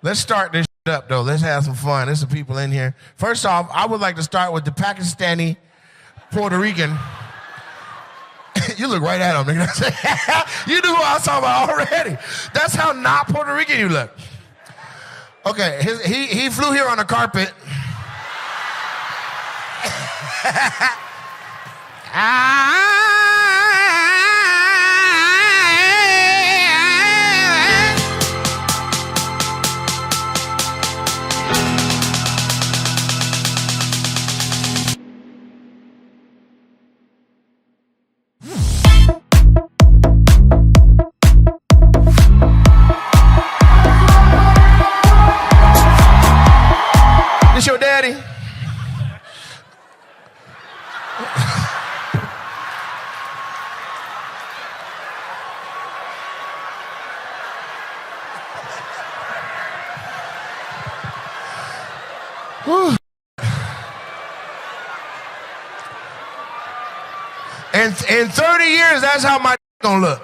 Let's start this up, though. Let's have some fun. There's some people in here. First off, I would like to start with the Pakistani Puerto Rican. You look right at him, nigga. You knew who I was talking about already. That's how not Puerto Rican you look. Okay, he flew here on a carpet. This your daddy? In 30 years, that's how my gonna look.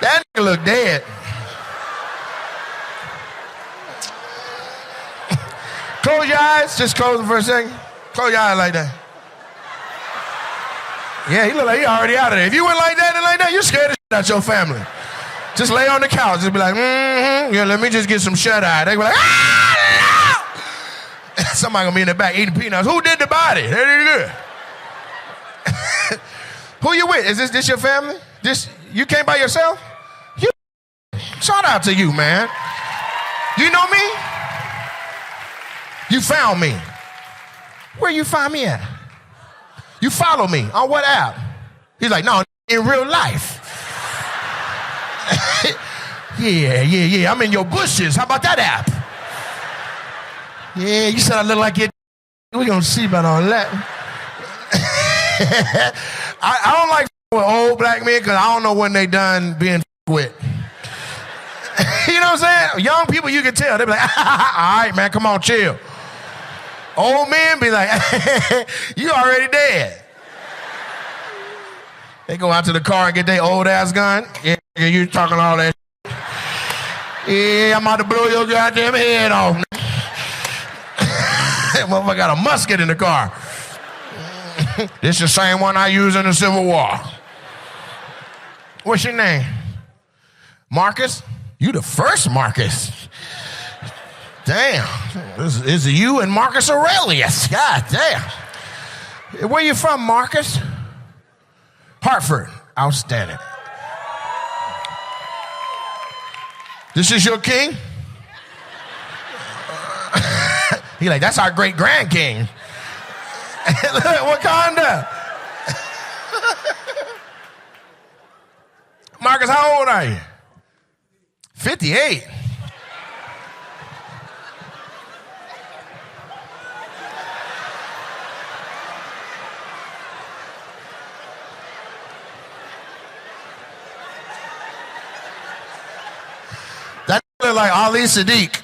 That nigga look dead. Close your eyes. Just close them for a second. Close your eyes like that. Yeah, he look like he already out of there. If you went like that, you're scared of shit out your family. Just lay on the couch. Just be like, yeah, let me just get some shut-eye. They be like, ah, no! Somebody gonna be in the back eating peanuts. Who did the body? They did it. Who you with? Is this your family? You came by yourself? Shout out to you, man. You know me? You found me. Where you find me at? You follow me. On what app? He's like, no, in real life. Yeah. I'm in your bushes. How about that app? Yeah, you said I look like it. We're going to see about all that. I don't like with old black men because I don't know when they done being with. You know what I'm saying? Young people, you can tell. They be like, all right, man, come on, chill. Old men be like, you already dead. They go out to the car and get their old ass gun. Yeah, you talking all that shit. Yeah, I'm about to blow your goddamn head off. That motherfucker got a musket in the car. This the same one I used in the Civil War. What's your name? Marcus? You the first Marcus. Damn. This is you and Marcus Aurelius. God damn. Where you from, Marcus? Hartford. Outstanding. This is your king? He like, that's our great grand king. Look, Wakanda. Marcus, how old are you? 58. That look like Ali Sadiq.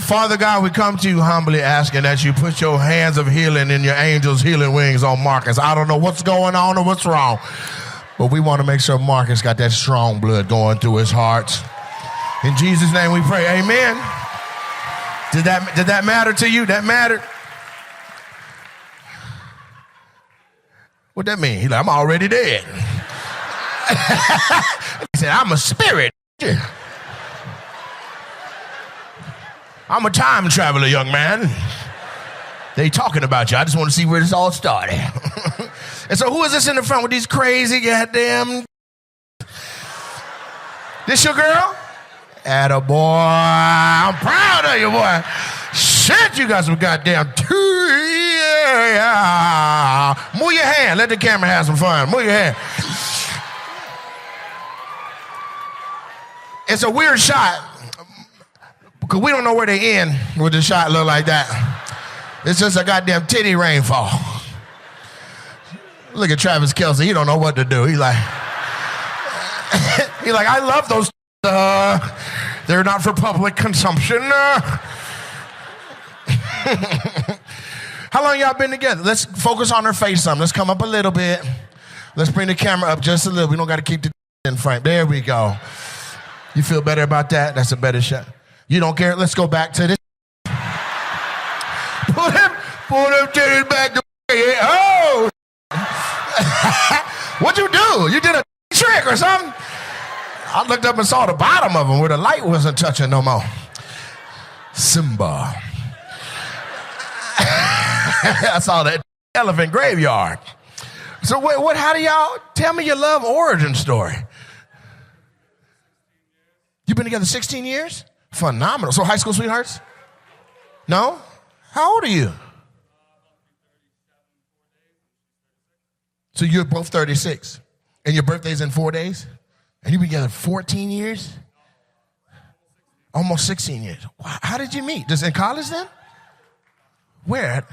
Father God, we come to you humbly asking that you put your hands of healing and your angels' healing wings on Marcus. I don't know what's going on or what's wrong, but we want to make sure Marcus got that strong blood going through his heart. In Jesus' name we pray, amen. Did that matter to you? That mattered? What that mean? He like, I'm already dead. He said, I'm a spirit. I'm a time traveler, young man. They talking about you. I just want to see where this all started. And so who is this in the front with these crazy goddamn... This your girl? Atta boy. I'm proud of you, boy. Shit, you got some goddamn... Yeah. Move your hand. Let the camera have some fun. Move your hand. It's a weird shot. Because we don't know where they end with the shot look like that. It's just a goddamn titty rainfall. Look at Travis Kelce. He don't know what to do. He's like, I love those. They're not for public consumption. How long y'all been together? Let's focus on her face some. Let's come up a little bit. Let's bring the camera up just a little. We don't got to keep the in front. There we go. You feel better about that? That's a better shot. You don't care? Let's go back to this. Pull them titties back to oh! What'd you do? You did a trick or something? I looked up and saw the bottom of them where the light wasn't touching no more. Simba. I saw that elephant graveyard. So what? How do y'all, tell me your love origin story. You've been together 16 years? Phenomenal. So high school sweethearts? No? How old are you? So you're both 36. And your birthday's in 4 days? And you've been together 14 years? Almost 16 years. Wow. How did you meet? Just in college then? Where?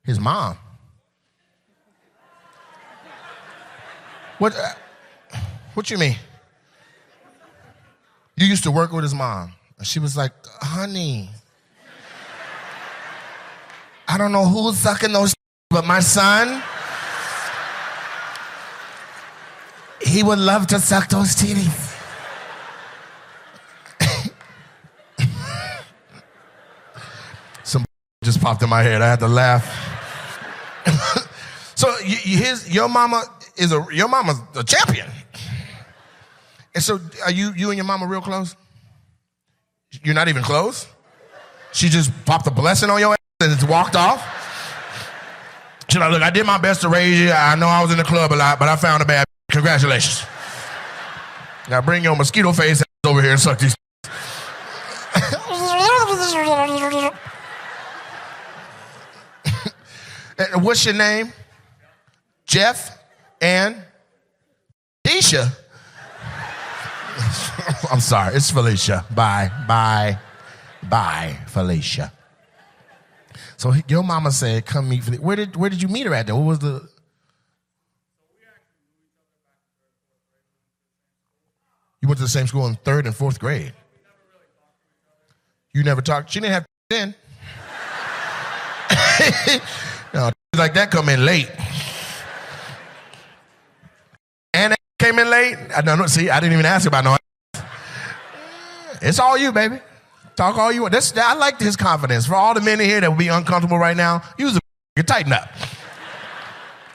His mom. What you mean? You used to work with his mom. And she was like, honey, I don't know who's sucking those but my son, he would love to suck those titties. Some just popped in my head. I had to laugh. So your mama's a champion. And so are you and your mama real close? You're not even close? She just popped a blessing on your ass and just walked off? She's like, look, I did my best to raise you. I know I was in the club a lot, but I found a bad. Congratulations. Now bring your mosquito face over here and suck these. What's your name? Jeff and Tisha. I'm sorry, it's Felicia. Bye, Felicia. So your mama said, come meet Felicia. Where did you meet her at then? What was the... You went to the same school in 3rd and 4th grade. You never talked. She didn't have then. No, like that come in late. And came in late. No, see, I didn't even ask about no. It's all you, baby. Talk all you want. I like his confidence. For all the men in here that would be uncomfortable right now, use a tighten up.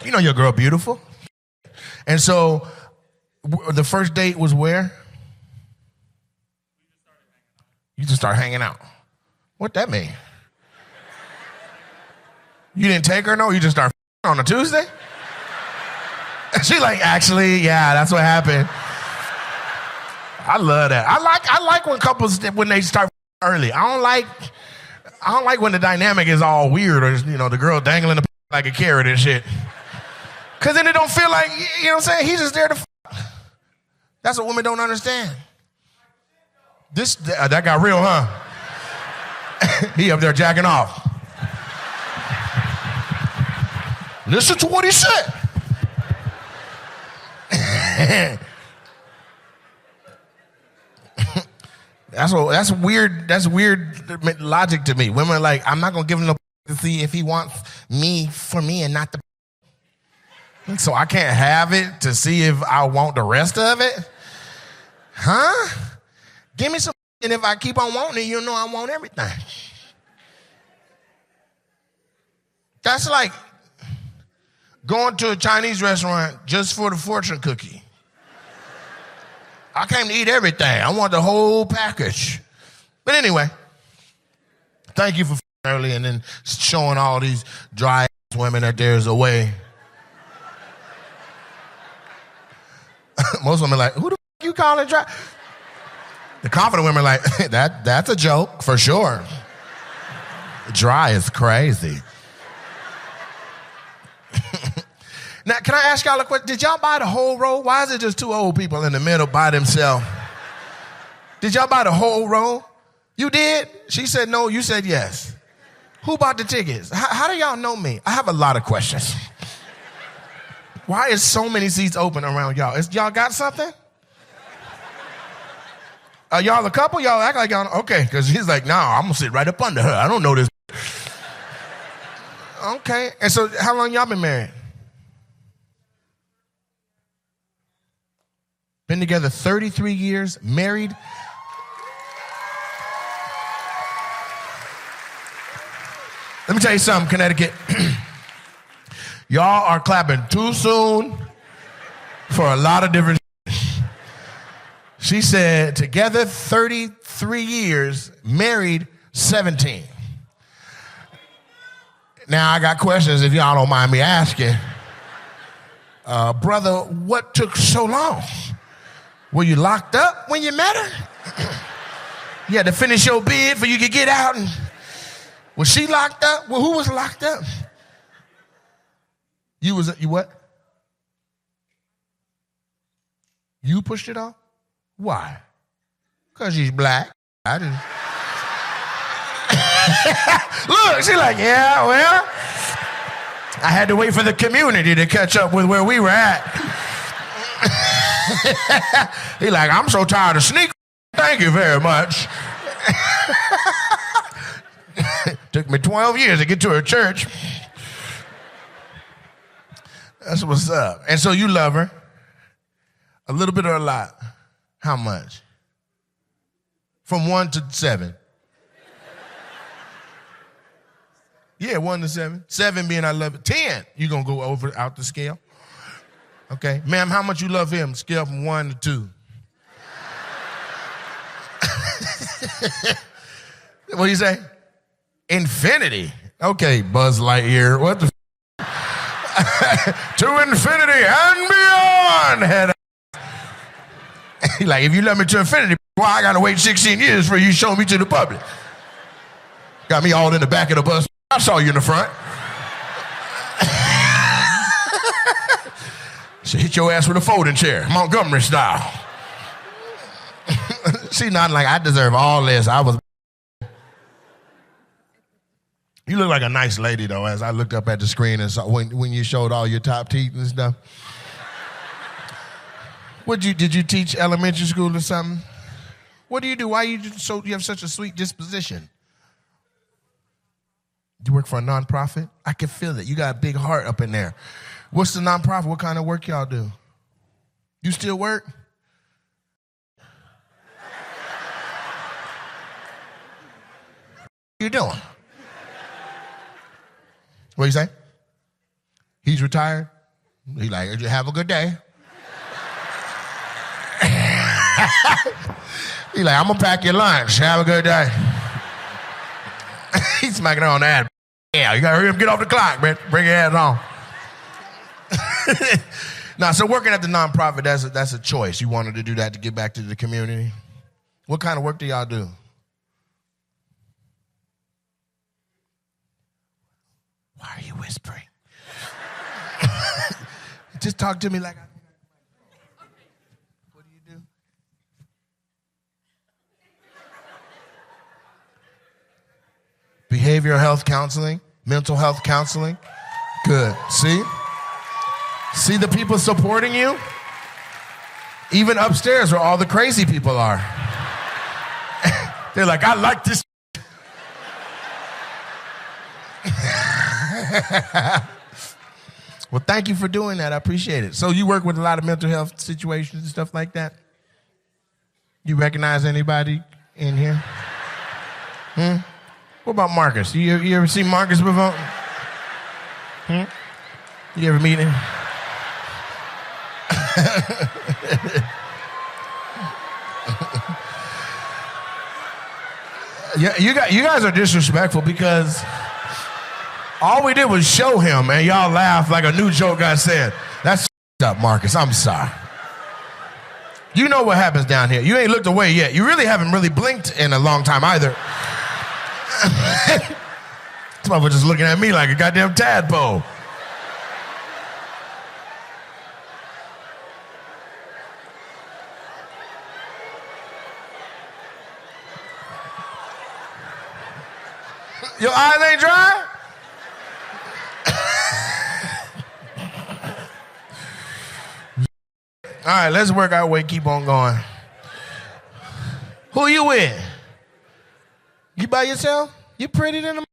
You know your girl beautiful. And so the first date was where? You just start hanging out. What that mean? You didn't take her, no? You just start on a Tuesday? She like, actually, yeah, that's what happened. I love that. I like when couples, when they start early. I don't like when the dynamic is all weird or, the girl dangling the like a carrot and shit. Because then it don't feel like, you know what I'm saying? He's just there to That's what women don't understand. That got real, huh? He up there jacking off. Listen to what he said. That's weird. That's weird logic to me. Women are like, I'm not gonna give him no to see if he wants me for me and not the. So I can't have it to see if I want the rest of it, huh? Give me some, and if I keep on wanting it, I want everything. That's like going to a Chinese restaurant just for the fortune cookie. I came to eat everything. I want the whole package. But anyway, thank you for early and then showing all these dry women that there's a way. Most women are like, who the you calling dry? The confident women are like, that's a joke for sure. Dry is crazy. Now, can I ask y'all a question? Did y'all buy the whole row? Why is it just 2 old people in the middle by themselves? Did y'all buy the whole row? You did? She said no, you said yes. Who bought the tickets? How do y'all know me? I have a lot of questions. Why is so many seats open around y'all? Y'all got something? Y'all a couple? Y'all act like y'all, okay, because he's like, I'm going to sit right up under her. I don't know this. Okay, and so how long y'all been married? Been together 33 years, married. Let me tell you something, Connecticut. Y'all are clapping too soon for a lot of different reasons. She said, together 33 years, married 17. Now, I got questions if y'all don't mind me asking. Brother, what took so long? Were you locked up when you met her? You had to finish your bid before you could get out? And was she locked up? Well, who was locked up? You what? You pushed it off? Why? Because she's black. I didn't. Look, she's like, yeah, well, I had to wait for the community to catch up with where we were at. He's like, I'm so tired of sneakers. Thank you very much. Took me 12 years to get to her church. That's what's up. And so you love her. A little bit or a lot? How much? From 1 to 7. Yeah, 1 to 7. 7 being I love it. 10, you gonna go out the scale. Okay. Ma'am, how much you love him? Scale from 1 to 2. What do you say? Infinity. Okay, Buzz Lightyear. What the to infinity and beyond. Head like, if you love me to infinity, why I gotta wait 16 years for you to show me to the public? Got me all in the back of the bus. I saw you in the front. She hit your ass with a folding chair, Montgomery style. She nodding like, I deserve all this. You look like a nice lady, though, as I looked up at the screen and saw when you showed all your top teeth and stuff. Did you teach elementary school or something? What do you do? Why you have such a sweet disposition? You work for a nonprofit? I can feel it. You got a big heart up in there. What's the nonprofit? What kind of work y'all do? You still work? What you doing? What you say? He's retired? He's like, have a good day. He's like, I'm gonna pack your lunch. Have a good day. He's smacking her on the ass. Yeah, you gotta hurry up, get off the clock, man. Bring your ass on. Now, so working at the nonprofit, that's a choice. You wanted to do that to get back to the community. What kind of work do y'all do? Why are you whispering? Just talk to me like I know. What do you do? Behavioral health counseling, mental health counseling. Good. See? See the people supporting you? Even upstairs where all the crazy people are. They're like, I like this. Well, thank you for doing that. I appreciate it. So you work with a lot of mental health situations and stuff like that? You recognize anybody in here? What about Marcus? You ever see Marcus before? You ever meet him? Yeah, you guys are disrespectful because all we did was show him and y'all laughed like a new joke got said. That's up, Marcus. I'm sorry. You know what happens down here. You ain't looked away yet. You really haven't really blinked in a long time either. This motherfucker just looking at me like a goddamn tadpole. Your eyes ain't dry? All right, let's work our way, keep on going. Who you with? You by yourself? You pretty than a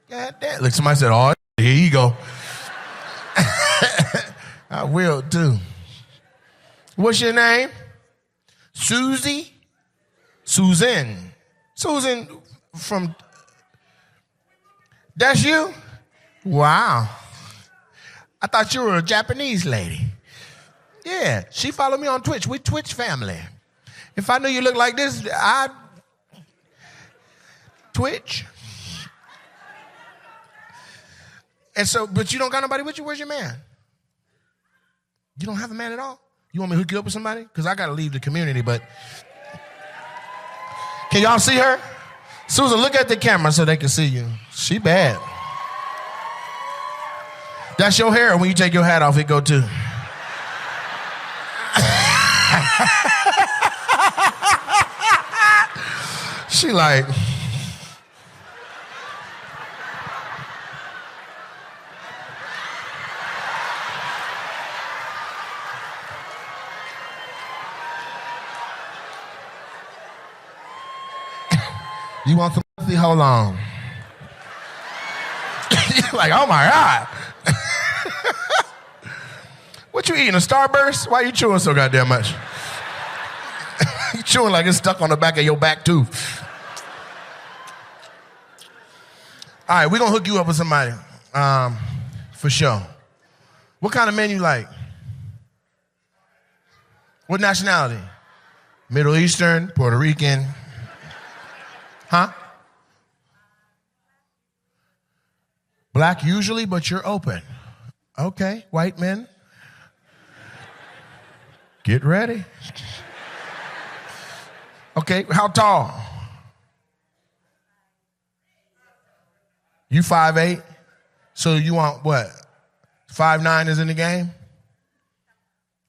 God damn. Look, somebody said, oh, here you go. I will too. What's your name? Susie? Susan. Susan from... That's you? Wow. I thought you were a Japanese lady. Yeah, she followed me on Twitch. We Twitch family. If I knew you looked like this, I'd Twitch. And so, but you don't got nobody with you? Where's your man? You don't have a man at all? You want me to hook you up with somebody? Because I got to leave the community, but... Can y'all see her? Susan, look at the camera so they can see you. She bad. That's your hair. When you take your hat off, it go too. She like... You want some pussy? Hold on. You're like, oh my God. What you eating, a Starburst? Why you chewing so goddamn much? You chewing like it's stuck on the back of your back tooth. All right, we're going to hook you up with somebody, for sure. What kind of men you like? What nationality? Middle Eastern, Puerto Rican? Huh? Black usually, but you're open. Okay, white men. Get ready. Okay, how tall? You 5'8"? So you want what? 5'9" is in the game?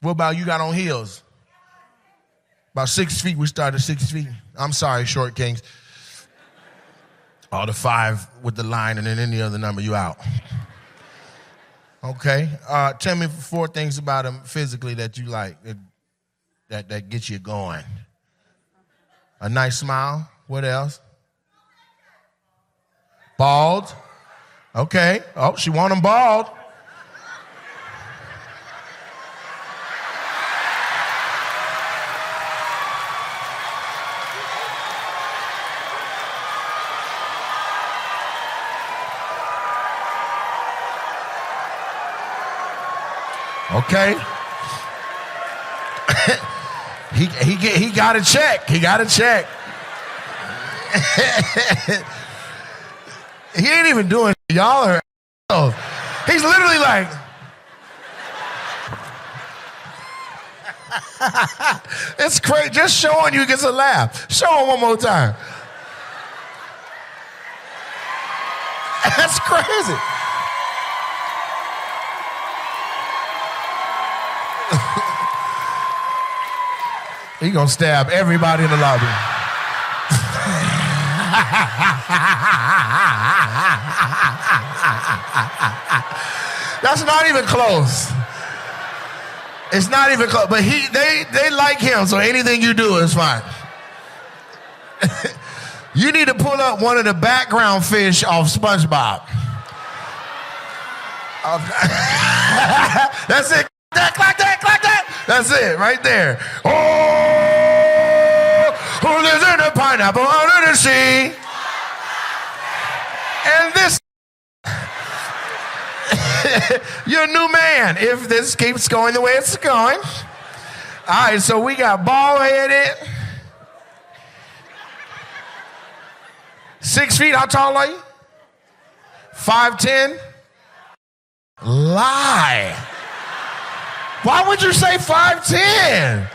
What about you got on heels? About 6 feet, we started 6 feet. I'm sorry, short kings. All the 5 with the line and then any other number, you out. Okay. Tell me 4 things about him physically that you like, that gets you going. A nice smile. What else? Bald. Okay. Oh, she want him bald. Okay. he got a check. He got a check. He ain't even doing it. Y'all are assholes. He's literally like. It's crazy. Just showing you gets a laugh. Show him one more time. That's crazy. He gonna stab everybody in the lobby. That's not even close. It's not even close. But they like him, so anything you do is fine. You need to pull up one of the background fish off SpongeBob. That's it. Clack that. That's it, right there. Oh, who lives in a pineapple under the sea? And this, your new man, if this keeps going the way it's going. All right, so we got bald-headed. 6 feet, how tall are you? 5'10"? Lie. Why would you say 5'10"?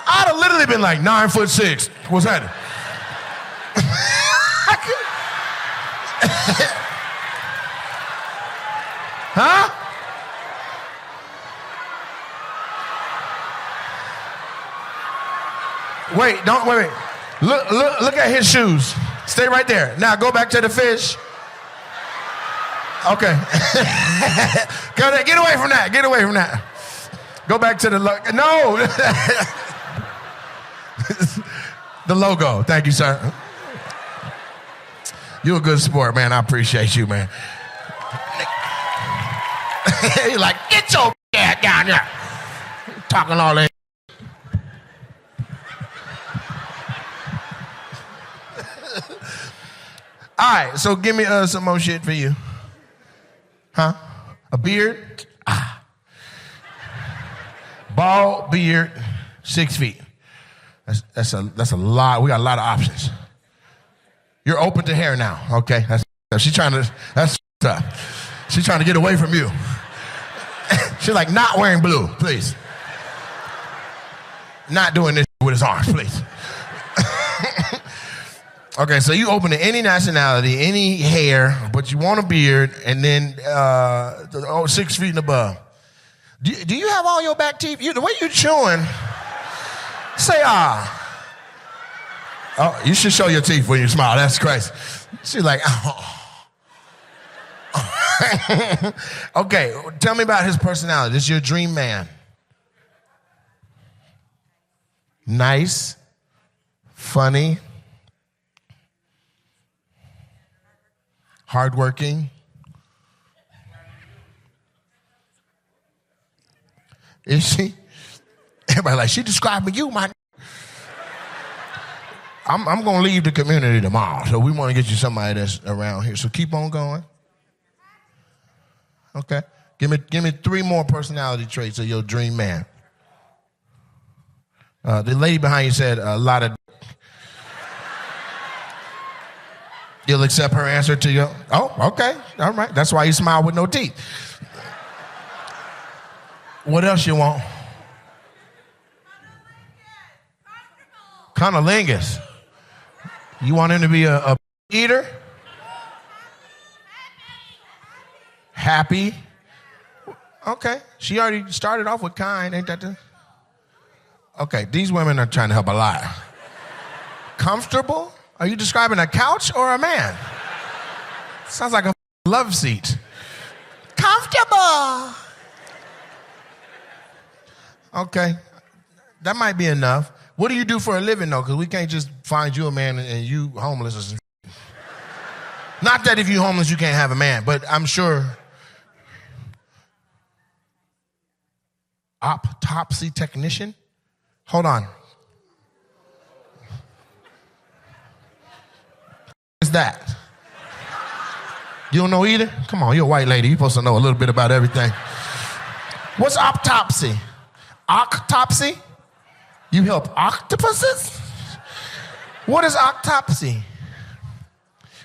I'd have literally been like 9'6". What's that? Huh? Wait. Look at his shoes. Stay right there. Now go back to the fish. Okay. Get away from that. Get away from that. Go back to the no. The logo. Thank you, sir. You're a good sport, man. I appreciate you, man. He's like, get your cat down there. Talking all that. right, so give me some more shit for you. Huh? A beard? Bald beard, 6 feet. That's a lot. We got a lot of options. You're open to hair now. Okay. She's trying to get away from you. She's like, not wearing blue, please. Not doing this with his arms, please. Okay, so you open to any nationality, any hair, but you want a beard, and then 6 feet and above. Do you have all your back teeth? The way you're chewing, say ah. Oh, you should show your teeth when you smile. That's crazy. She's like, oh. Okay, tell me about his personality. This is your dream man. Nice, funny, hardworking. Is she? Everybody like, she describing you, my. I'm going to leave the community tomorrow, so we want to get you somebody that's around here. So keep on going. Okay. Give me 3 more personality traits of your dream man. The lady behind you said a lot of. You'll accept her answer to your. Oh, okay. All right. That's why you smile with no teeth. What else you want? Conolingus. You want him to be a eater? Happy? Okay. She already started off with kind, ain't that the? Okay, these women are trying to help a lot. Comfortable? Are you describing a couch or a man? Sounds like a love seat. Comfortable. Okay, that might be enough. What do you do for a living, though? Because we can't just find you a man and you homeless or something. Not that if you're homeless, you can't have a man, but I'm sure. Autopsy technician? Hold on. What's that? You don't know either? Come on, you're a white lady. You're supposed to know a little bit about everything. What's autopsy? Octopsy? You help octopuses? What is autopsy?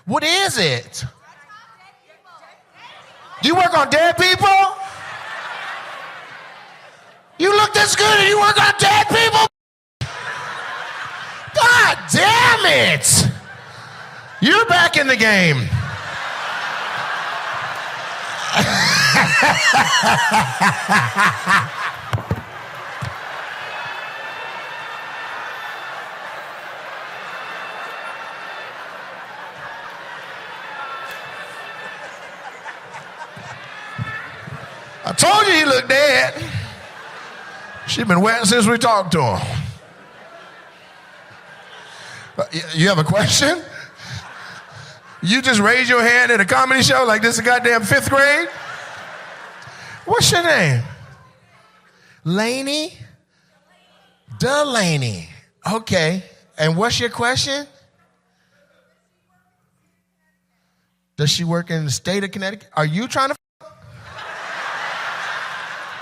What is it? Do you work on dead people? You look this good and you work on dead people? God damn it! You're back in the game. I told you he looked dead. She's been waiting since we talked to him. You have a question? You just raise your hand at a comedy show like this is goddamn 5th grade? What's your name? Laney? Delaney. Okay. And what's your question? Does she work in the state of Connecticut? Are you trying to?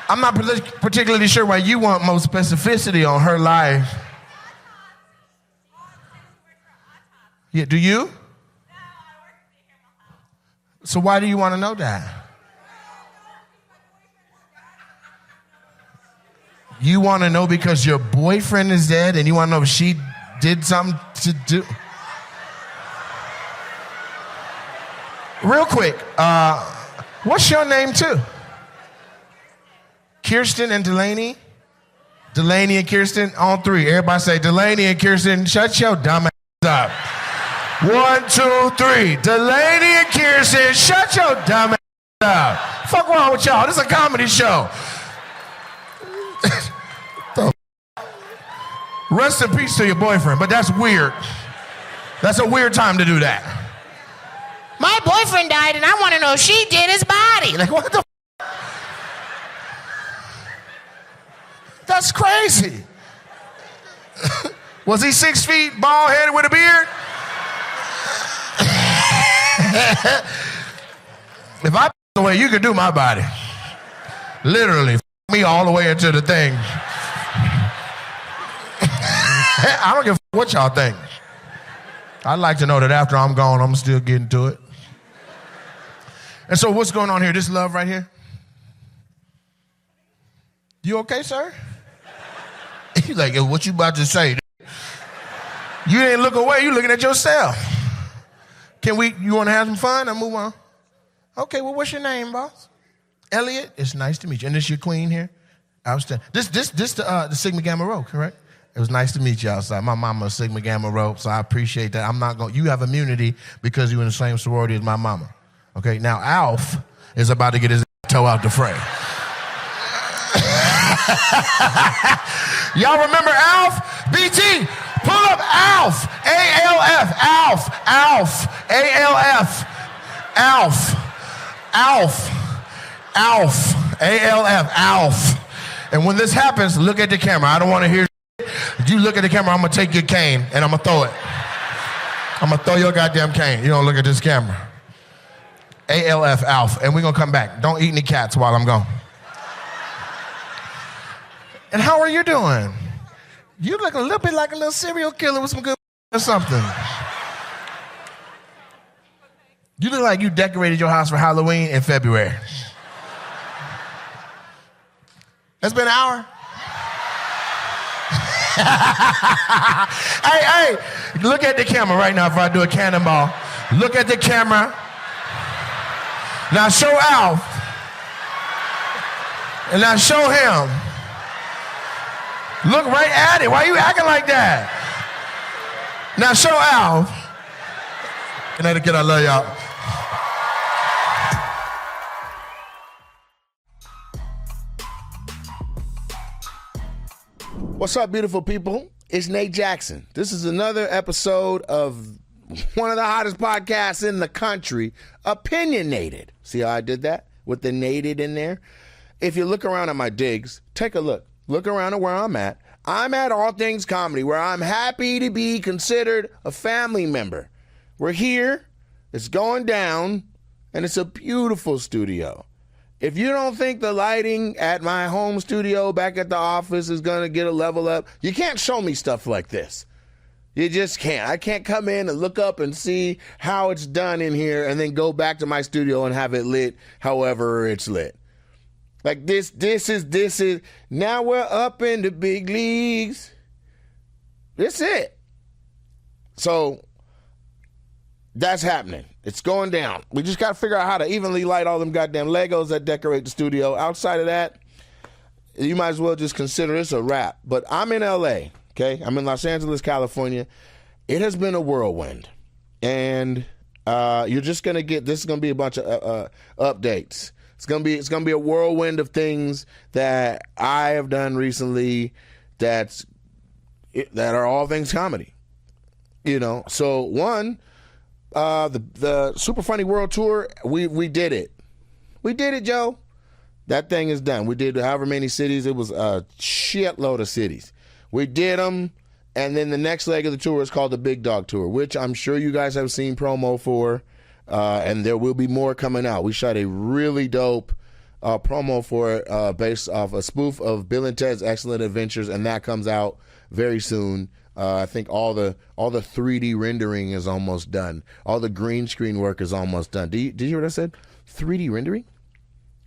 I'm not particularly sure why you want more specificity on her life. Yeah, do you? So why do you want to know that? You want to know because your boyfriend is dead and you want to know if she did something to do? Real quick, what's your name too? Kirsten and Delaney? Delaney and Kirsten, on 3. Everybody say, Delaney and Kirsten, shut your dumb ass up. 1, 2, 3. Delaney and Kirsten, shut your dumb ass up. Fuck wrong with y'all? This is a comedy show. Rest in peace to your boyfriend, but that's weird. That's a weird time to do that. My boyfriend died and I want to know if she did his body. Like, what the That's crazy. Was he 6 feet, bald-headed with a beard? If I the way you could do my body, literally me all the way into the thing. I don't give a what y'all think. I'd like to know that after I'm gone, I'm still getting to it. And so what's going on here? This love right here? You okay, sir? He's like, what you about to say? You ain't look away, you looking at yourself. You want to have some fun? I'll move on. Okay, well, what's your name, boss? Elliot, it's nice to meet you. And this your queen here? Outstanding. This the Sigma Gamma Rho, correct? It was nice to meet you outside. My mama is Sigma Gamma Rho, so I appreciate that. You have immunity because you're in the same sorority as my mama. Okay, now Alf is about to get his toe out the fray. Y'all remember Alf? BT, pull up Alf. A-L-F, Alf, Alf, A-L-F, Alf, Alf, Alf, A-L-F, Alf. And when this happens, look at the camera. I don't want to hear you look at the camera, I'm going to take your cane and I'm going to throw it. I'm going to throw your goddamn cane. You don't look at this camera. A-L-F, Alf. And we're going to come back. Don't eat any cats while I'm gone. And how are you doing? You look a little bit like a little serial killer with some good or something. You look like you decorated your house for Halloween in February. It's been an hour. Hey, look at the camera right now before I do a cannonball. Look at the camera. Now show Alf. And now show him. Look right at it. Why are you acting like that? Now show Alf. Connecticut, I love y'all. What's up, beautiful people? It's Nate Jackson. This is another episode of one of the hottest podcasts in the country, Opinionated. See how I did that with the nated in there? If you look around at my digs, take a look. Look around at where I'm at. I'm at All Things Comedy, where I'm happy to be considered a family member. We're here, it's going down, and it's a beautiful studio. If you don't think the lighting at my home studio back at the office is going to get a level up, you can't show me stuff like this. You just can't. I can't come in and look up and see how it's done in here and then go back to my studio and have it lit however it's lit. Like this is, now we're up in the big leagues. That's it. So that's happening. It's going down. We just got to figure out how to evenly light all them goddamn Legos that decorate the studio. Outside of that, you might as well just consider this a wrap. But I'm in LA, okay? I'm in Los Angeles, California. It has been a whirlwind. And you're just going to get, this is going to be a bunch of updates. It's gonna be a whirlwind of things that I have done recently that are all things comedy. You know, so one, the Super Funny World Tour, we did it. We did it, Joe. That thing is done. We did however many cities. It was a shitload of cities. We did them, and then the next leg of the tour is called the Big Dog Tour, which I'm sure you guys have seen promo for. And there will be more coming out. We shot a really dope promo for it based off a spoof of Bill and Ted's Excellent Adventures, and that comes out very soon. I think all the 3D rendering is almost done. All the green screen work is almost done. Did you hear what I said? 3D rendering?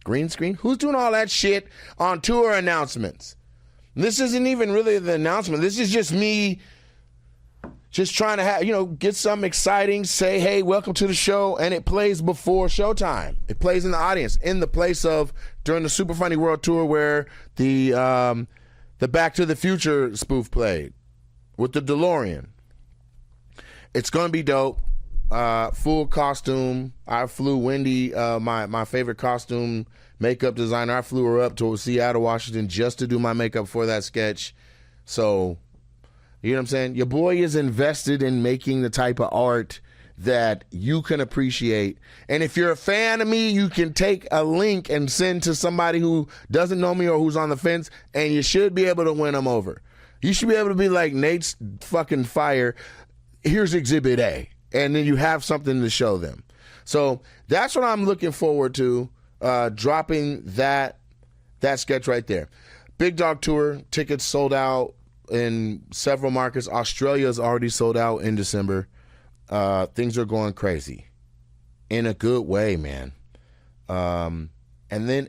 Green screen? Who's doing all that shit on tour announcements? This isn't even really the announcement. This is just me just trying to get something exciting, say, hey, welcome to the show, and it plays before showtime. It plays in the audience, in the place of during the Super Funny World Tour where the Back to the Future spoof played with the DeLorean. It's going to be dope. Full costume. I flew Wendy, my favorite costume makeup designer. I flew her up to Seattle, Washington just to do my makeup for that sketch. So, you know what I'm saying? Your boy is invested in making the type of art that you can appreciate. And if you're a fan of me, you can take a link and send to somebody who doesn't know me or who's on the fence, and you should be able to win them over. You should be able to be like, Nate's fucking fire. Here's Exhibit A. And then you have something to show them. So that's what I'm looking forward to, dropping that sketch right there. Big Dog Tour, tickets sold out in several markets. Australia's already sold out in December. Things are going crazy in a good way, man. And then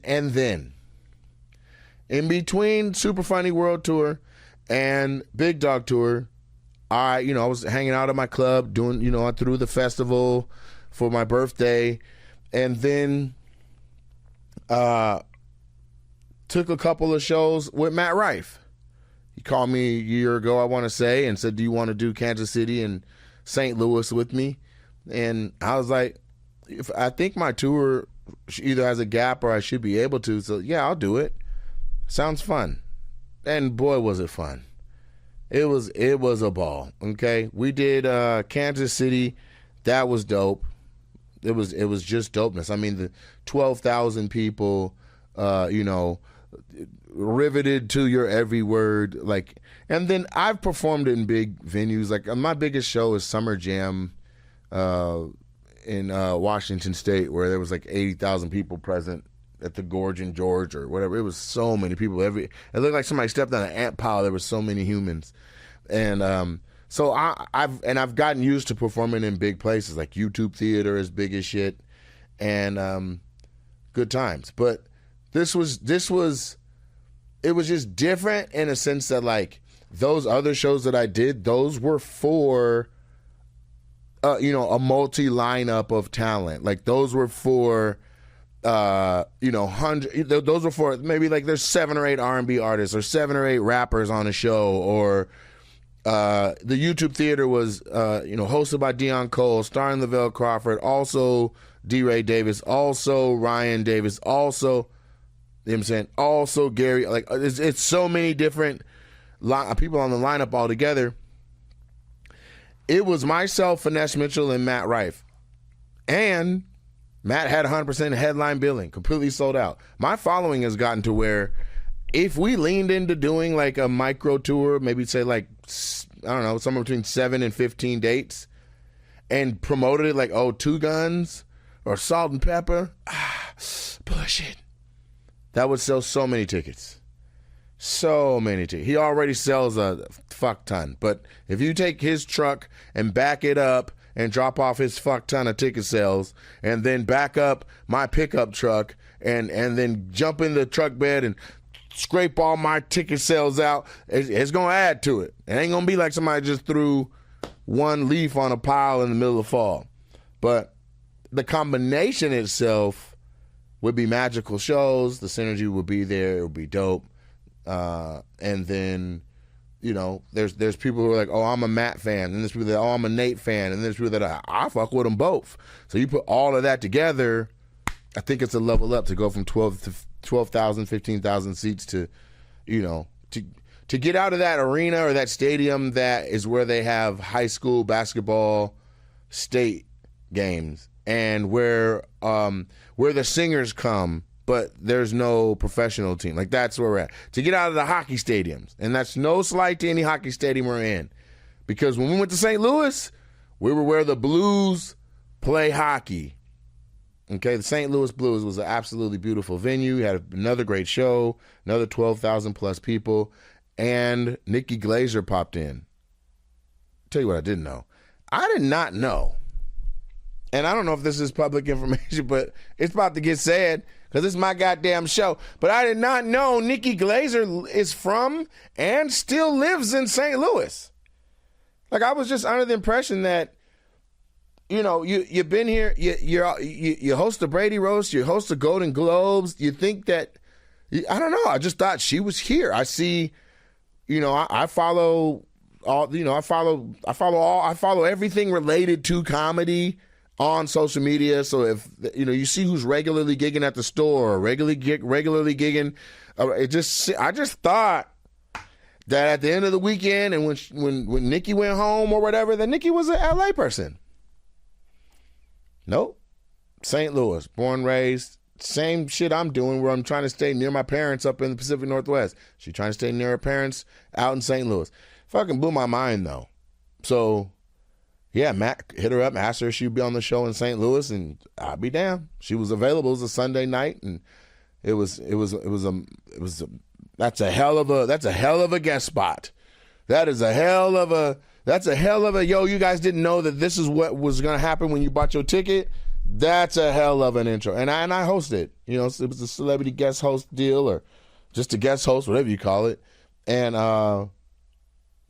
in between Super Funny World Tour and Big Dog Tour, I was hanging out at my club doing, I threw the festival for my birthday, and then took a couple of shows with Matt Rife. He called me a year ago, I want to say, and said, do you want to do Kansas City and St. Louis with me? And I was like, I think my tour either has a gap or I should be able to. So yeah, I'll do it. Sounds fun. And boy, was it fun. It was a ball. Okay. We did Kansas City. That was dope. It was just dopeness. I mean, the 12,000 people, riveted to your every word. And then I've performed in big venues. Like my biggest show is Summer Jam in Washington State, where there was like 80,000 people present at the Gorge in George or whatever. It was so many people. It looked like somebody stepped on an ant pile. There were so many humans. And so I've gotten used to performing in big places, like YouTube Theater is big as shit, and good times. But it was just different in a sense that, like, those other shows that I did, those were for a multi lineup of talent. Like those were for those were for maybe like there's 7 or 8 R&B artists or 7 or 8 rappers on a show, or the YouTube Theater was hosted by Deion Cole, starring Lavelle Crawford, also D. Ray Davis, also Ryan Davis, also, you know what I'm saying, also Gary. Like it's so many different people on the lineup all together. It was myself, Finesse Mitchell, and Matt Rife. And Matt had 100% headline billing, completely sold out. My following has gotten to where if we leaned into doing like a micro tour, maybe say like, I don't know, somewhere between 7 and 15 dates, and promoted it like, Two Guns or Salt and Pepper, push it. That would sell so many tickets. So many tickets. He already sells a fuck ton. But if you take his truck and back it up and drop off his fuck ton of ticket sales, and then back up my pickup truck and then jump in the truck bed and scrape all my ticket sales out, it's going to add to it. It ain't going to be like somebody just threw one leaf on a pile in the middle of fall. But the combination itself would be magical shows. The synergy would be there. It would be dope. And then, there's people who are like, I'm a Matt fan, and there's people that, I'm a Nate fan, and there's people that I fuck with them both. So you put all of that together, I think it's a level up to go from 12,000, 15,000 seats to, to get out of that arena or that stadium that is where they have high school basketball state games, and where the singers come, but there's no professional team. Like, that's where we're at. To get out of the hockey stadiums. And that's no slight to any hockey stadium we're in. Because when we went to St. Louis, we were where the Blues play hockey. Okay, the St. Louis Blues was an absolutely beautiful venue. We had another great show, another 12,000 plus people. And Nikki Glazer popped in. Tell you what I didn't know. I did not know. And I don't know if this is public information, but it's about to get said, because this is my goddamn show. But I did not know Nikki Glazer is from and still lives in St. Louis. Like, I was just under the impression that, you've been here, you host the Brady Roast, you host the Golden Globes, you think that, I don't know, I just thought she was here. I see, I follow all, I follow everything related to comedy on social media. So if you see who's regularly gigging at the store, or regularly gigging, I just thought that at the end of the weekend, and when Nikki went home or whatever, that Nikki was an LA person. Nope. St. Louis, born, raised, same shit I'm doing, where I'm trying to stay near my parents up in the Pacific Northwest. She's trying to stay near her parents out in St. Louis. Fucking blew my mind though. So yeah, Matt hit her up, asked her if she'd be on the show in St. Louis, and I'd be damn. She was available. It was a Sunday night, and that's a hell of a guest spot. That's a hell of a yo, you guys didn't know that this is what was gonna happen when you bought your ticket. That's a hell of an intro. And I hosted. You know, it was a celebrity guest host deal, or just a guest host, whatever you call it. And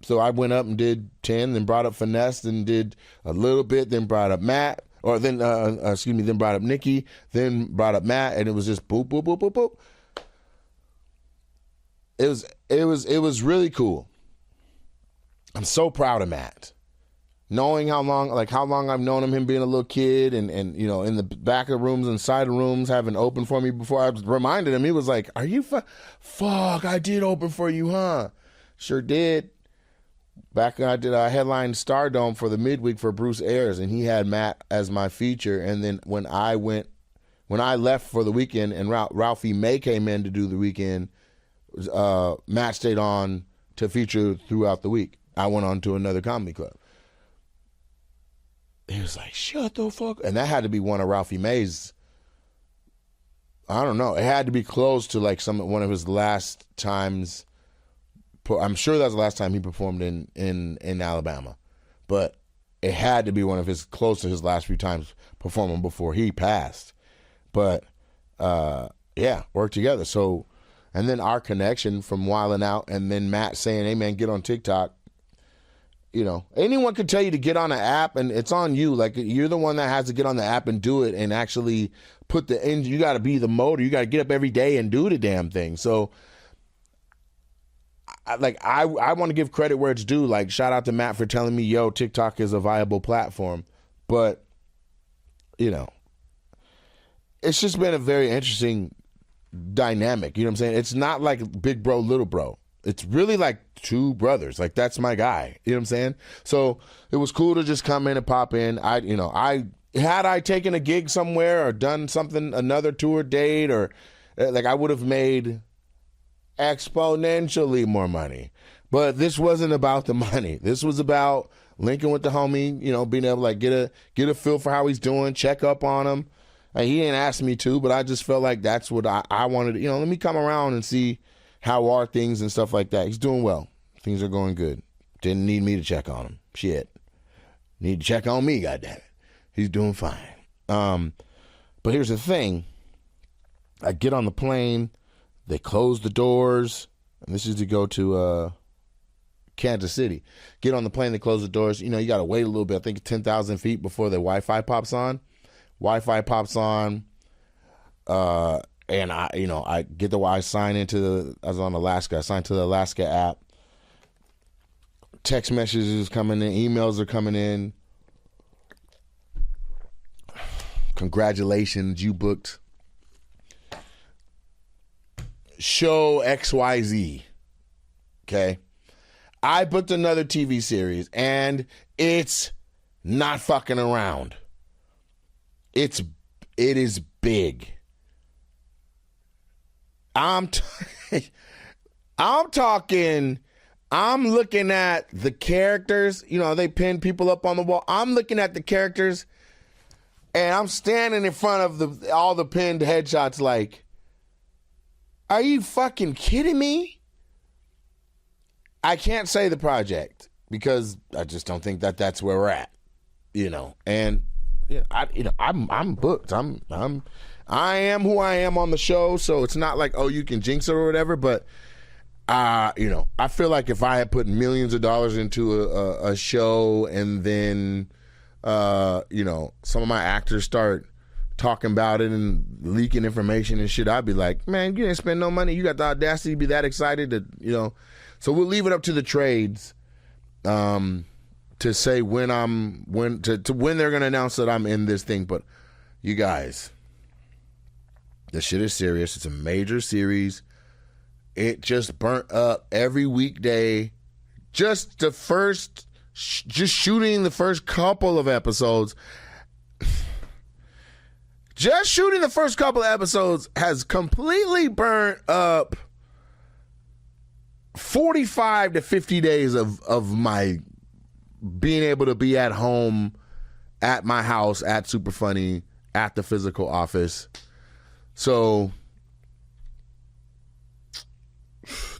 so I went up and did 10, then brought up Finesse, then did a little bit, then brought up Matt, or then then brought up Nikki, then brought up Matt, and it was just boop, boop, boop, boop, boop. It was really cool. I'm so proud of Matt. Knowing how long I've known him being a little kid, and you know, in the back of rooms and side of rooms, having opened for me before. I reminded him, he was like, "Are you fuck? I did open for you, huh?" Sure did. Back when I did a headline Stardome for the midweek for Bruce Ayers, and he had Matt as my feature. And then when I left for the weekend, and Ralphie May came in to do the weekend, Matt stayed on to feature throughout the week. I went on to another comedy club. He was like, "Shut the fuck," and that had to be one of Ralphie May's. I don't know. It had to be close to like one of his last times. I'm sure that's the last time he performed in Alabama, but it had to be one of his close to his last few times performing before he passed. But yeah, worked together. So, and then our connection from Wildin' Out, and then Matt saying, "Hey man, get on TikTok." You know, anyone could tell you to get on an app, and it's on you. Like, you're the one that has to get on the app and do it, and actually put the engine. You got to be the motor. You got to get up every day and do the damn thing. So, I want to give credit where it's due. Like, shout out to Matt for telling me, yo, TikTok is a viable platform. But, you know, it's just been a very interesting dynamic. You know what I'm saying? It's not like big bro, little bro. It's really like two brothers. Like, that's my guy. You know what I'm saying? So it was cool to just come in and pop in. Had I taken a gig somewhere or done something, another tour date, or like, I would have made exponentially more money. But this wasn't about the money. This was about linking with the homie, you know, being able to like get a feel for how he's doing, check up on him. And he ain't asked me to, but I just felt like that's what I wanted. You know, let me come around and see how are things and stuff like that. He's doing well. Things are going good. Didn't need me to check on him. Shit. Need to check on me, goddammit. He's doing fine. But here's the thing. I get on the plane. They close the doors. And this is to go to Kansas City. Get on the plane. They close the doors. You know, you got to wait a little bit. I think 10,000 feet before the Wi-Fi pops on. Wi-Fi pops on. And I get I sign into I was on Alaska. I signed to the Alaska app. Text messages coming in, emails are coming in. Congratulations, you booked show XYZ. Okay. I booked another TV series, and it's not fucking around. It is big. I'm talking, I'm looking at the characters. You know, they pin people up on the wall. I'm looking at the characters, and I'm standing in front of all the pinned headshots like, are you fucking kidding me? I can't say the project because I just don't think that that's where we're at, you know. And I'm booked. I am who I am on the show, so it's not like, oh, you can jinx it or whatever. But I feel like if I had put millions of dollars into a show, and then some of my actors start talking about it and leaking information and shit, I'd be like, man, you didn't spend no money. You got the audacity to be that excited that, you know. So we'll leave it up to the trades to say when they're gonna announce that I'm in this thing. But you guys, this shit is serious. It's a major series. It just burnt up every weekday. Just shooting the first couple of episodes. Just shooting the first couple of episodes has completely burnt up 45 to 50 days of my being able to be at home, at my house, at Super Funny, at the physical office. So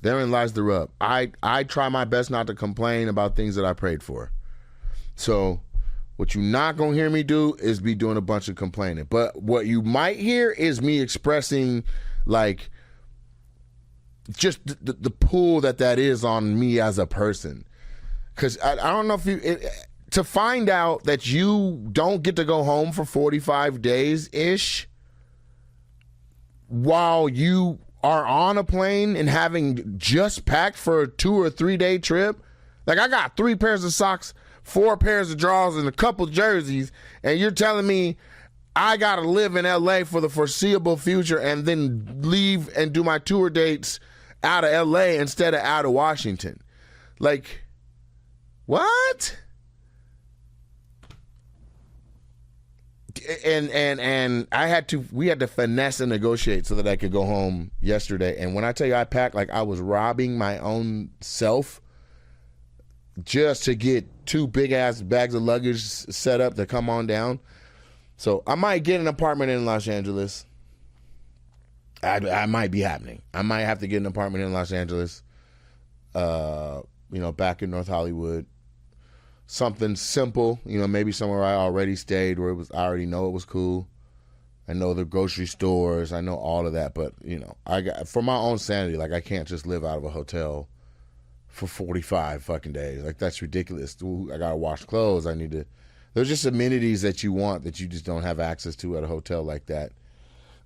therein lies the rub. I try my best not to complain about things that I prayed for. So what you're not going to hear me do is be doing a bunch of complaining. But what you might hear is me expressing, like, just the pull that is on me as a person. Because I don't know if you... to find out that you don't get to go home for 45 days-ish while you are on a plane and having just packed for a 2 or 3 day trip. Like, I got 3 pairs of socks, 4 pairs of drawers, and a couple jerseys, and you're telling me I got to live in LA for the foreseeable future and then leave and do my tour dates out of LA instead of out of Washington. Like, what? And we had to finesse and negotiate so that I could go home yesterday. And when I tell you I packed like I was robbing my own self just to get 2 big ass bags of luggage set up to come on down. So I might get an apartment in Los Angeles. I might be happening. I might have to get an apartment in Los Angeles, back in North Hollywood. Something simple, maybe somewhere I already stayed where I already know it was cool. I know the grocery stores. I know all of that. But, for my own sanity, like, I can't just live out of a hotel for 45 fucking days. Like, that's ridiculous. I got to wash clothes. There's just amenities that you want that you just don't have access to at a hotel like that.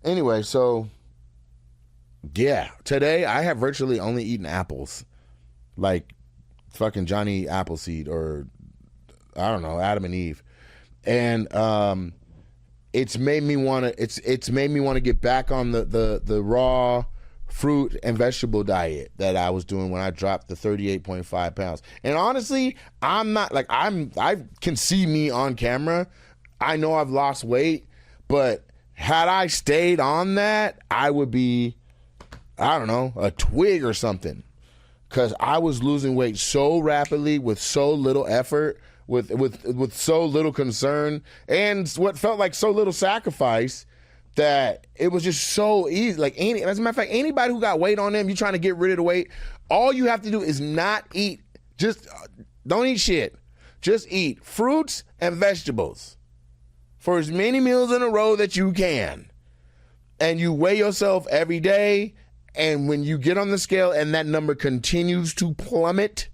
Anyway, so, yeah. Today, I have virtually only eaten apples. Like, fucking Johnny Appleseed or... I don't know, Adam and Eve. And it's made me want to get back on the raw fruit and vegetable diet that I was doing when I dropped the 38.5 pounds. And honestly, I'm not like I can see me on camera. I know I've lost weight, but had I stayed on that, I would be, I don't know, a twig or something. Because I was losing weight so rapidly with so little effort, with so little concern, and what felt like so little sacrifice, that it was just so easy. Like, as a matter of fact, anybody who got weight on them, you trying to get rid of the weight, all you have to do is not eat. Just don't eat shit. Just eat fruits and vegetables for as many meals in a row that you can. And you weigh yourself every day. And when you get on the scale and that number continues to plummet,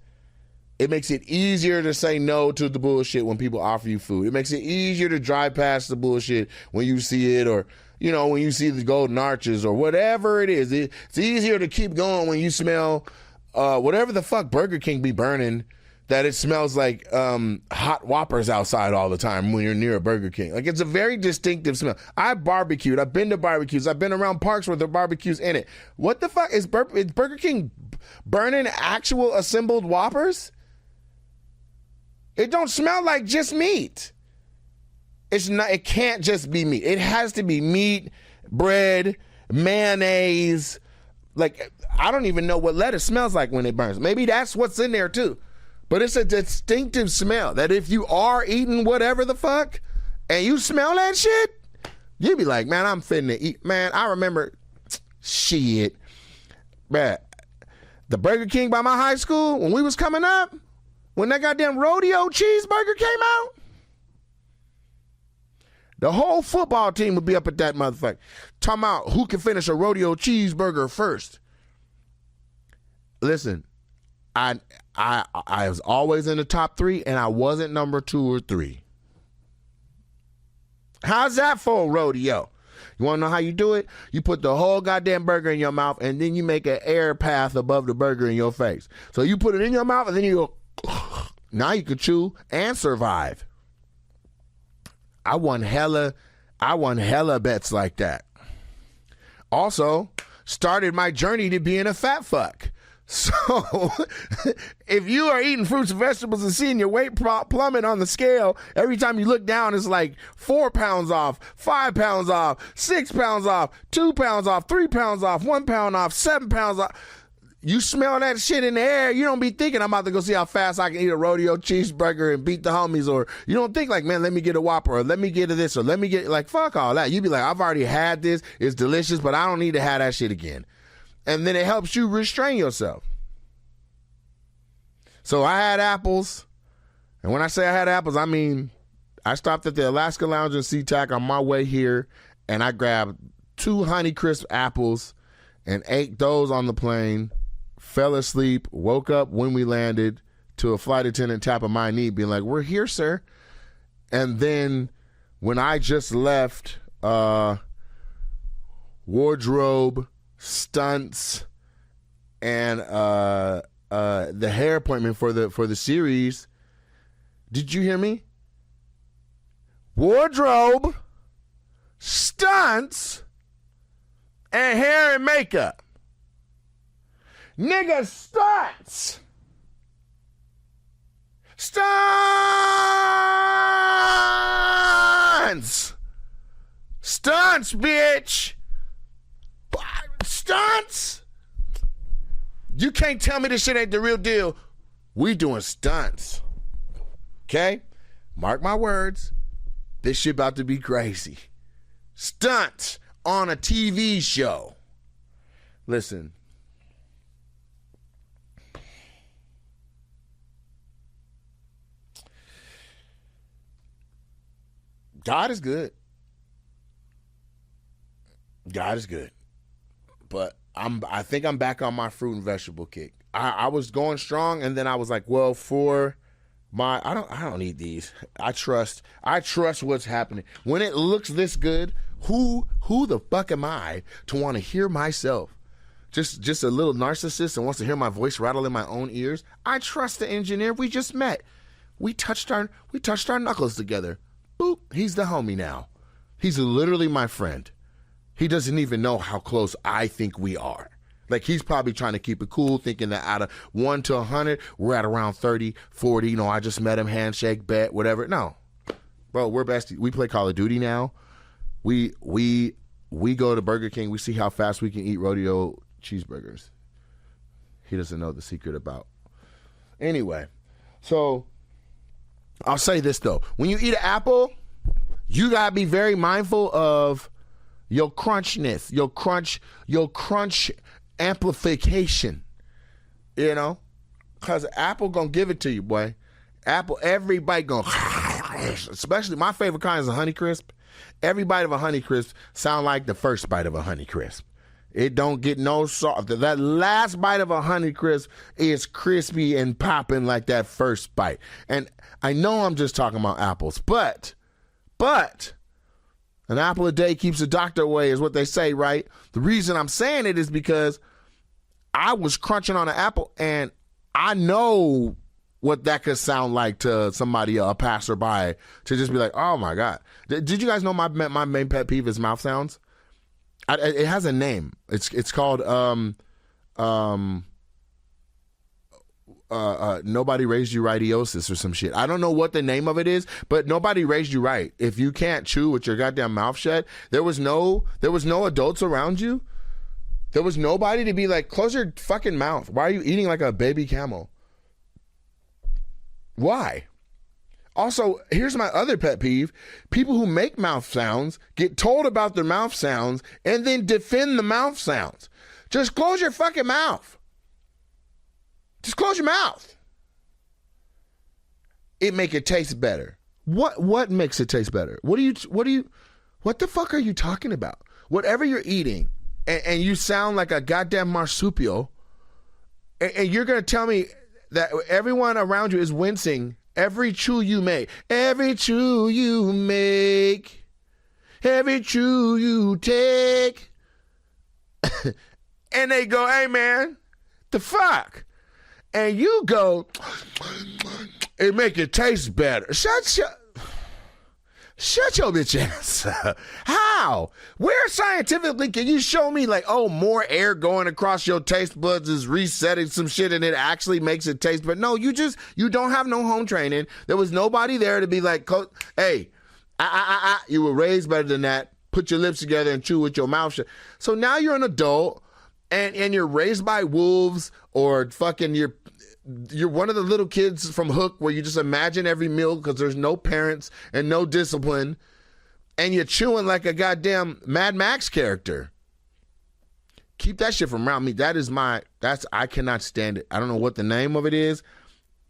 it makes it easier to say no to the bullshit when people offer you food. It makes it easier to drive past the bullshit when you see it, or, when you see the golden arches or whatever it is. It's easier to keep going when you smell whatever the fuck Burger King be burning, that it smells like hot Whoppers outside all the time when you're near a Burger King. Like, it's a very distinctive smell. I've barbecued. I've been to barbecues. I've been around parks where there are barbecues in it. What the fuck? Is Burger King burning actual assembled Whoppers? It don't smell like just meat. It can't just be meat. It has to be meat, bread, mayonnaise. Like, I don't even know what lettuce smells like when it burns. Maybe that's what's in there too. But it's a distinctive smell that if you are eating whatever the fuck and you smell that shit, you be like, man, I'm finna eat. Man, I remember, shit, man, the Burger King by my high school, when we was coming up, when that goddamn rodeo cheeseburger came out, the whole football team would be up at that motherfucker talking about who can finish a rodeo cheeseburger first. Listen, I was always in the top 3, and I wasn't number 2 or 3. How's that for a rodeo? You want to know how you do it? You put the whole goddamn burger in your mouth, and then you make an air path above the burger in your face. So you put it in your mouth, and then you go, now you can chew and survive. I won hella bets like that. Also, started my journey to being a fat fuck. So, if you are eating fruits and vegetables and seeing your weight plummet on the scale, every time you look down, it's like 4 pounds off, 5 pounds off, 6 pounds off, 2 pounds off, 3 pounds off, 1 pound off, 7 pounds off. You smell that shit in the air, you don't be thinking I'm about to go see how fast I can eat a rodeo cheeseburger and beat the homies, or you don't think like, man, let me get a Whopper, or let me get this, or let me get, like, fuck all that. You be like, I've already had this, it's delicious, but I don't need to have that shit again. And then it helps you restrain yourself. So I had apples, and when I say I had apples, I mean I stopped at the Alaska Lounge in SeaTac on my way here, and I grabbed 2 Honeycrisp apples and ate those on the plane, fell asleep, woke up when we landed to a flight attendant tapping my knee, being like, we're here, sir. And then when I just left, wardrobe, stunts, and the hair appointment for the series, did you hear me? Wardrobe, stunts, and hair and makeup. Nigga, stunts. Stunts. Stunts, bitch. Stunts. You can't tell me this shit ain't the real deal. We doing stunts. Okay? Mark my words. This shit about to be crazy. Stunts on a TV show. Listen. God is good. God is good. But I think I'm back on my fruit and vegetable kick. I was going strong, and then I was like, well, for my I don't need these. I trust what's happening. When it looks this good, who the fuck am I to want to hear myself? Just a little narcissist and wants to hear my voice rattle in my own ears. I trust the engineer we just met. We touched our knuckles together. Boop, he's the homie now. He's literally my friend. He doesn't even know how close I think we are. Like, he's probably trying to keep it cool, thinking that out of 1 to 100, we're at around 30, 40. You know, I just met him, handshake, bet, whatever. No. Bro, we're besties. We play Call of Duty now. We go to Burger King. We see how fast we can eat rodeo cheeseburgers. He doesn't know the secret about. Anyway, so I'll say this, though. When you eat an apple, you got to be very mindful of your crunchness, your crunch amplification, you know, because Apple gonna give it to you, boy. Apple, every bite gonna, especially my favorite kind is a Honeycrisp. Every bite of a Honeycrisp sound like the first bite of a Honeycrisp. It don't get no soft. That last bite of a Honeycrisp is crispy and popping like that first bite. And I know I'm just talking about apples, but an apple a day keeps the doctor away is what they say, right? The reason I'm saying it is because I was crunching on an apple, and I know what that could sound like to somebody, a passerby, to just be like, oh my God. Did you guys know my main pet peeve is mouth sounds? It has a name. It's called nobody raised you rightiosis or some shit. I don't know what the name of it is, but nobody raised you right. If you can't chew with your goddamn mouth shut, there was no adults around you. There was nobody to be like, close your fucking mouth. Why are you eating like a baby camel? Why? Also, here's my other pet peeve. People who make mouth sounds get told about their mouth sounds and then defend the mouth sounds. Just close your fucking mouth. Just close your mouth. It make it taste better. What makes it taste better? What the fuck are you talking about? Whatever you're eating, and you sound like a goddamn marsupial, and you're gonna tell me that everyone around you is wincing every chew you make. Every chew you make, every chew you take. And they go, hey man, the fuck? And you go, it make it taste better. Shut your bitch ass up. How? Where scientifically can you show me like, oh, more air going across your taste buds is resetting some shit and it actually makes it taste better? No, you don't have no home training. There was nobody there to be like, hey, you were raised better than that. Put your lips together and chew with your mouth shut. So now you're an adult and you're raised by wolves, or fucking you're one of the little kids from Hook where you just imagine every meal because there's no parents and no discipline, and you're chewing like a goddamn Mad Max character. Keep that shit from around me. I cannot stand it. I don't know what the name of it is.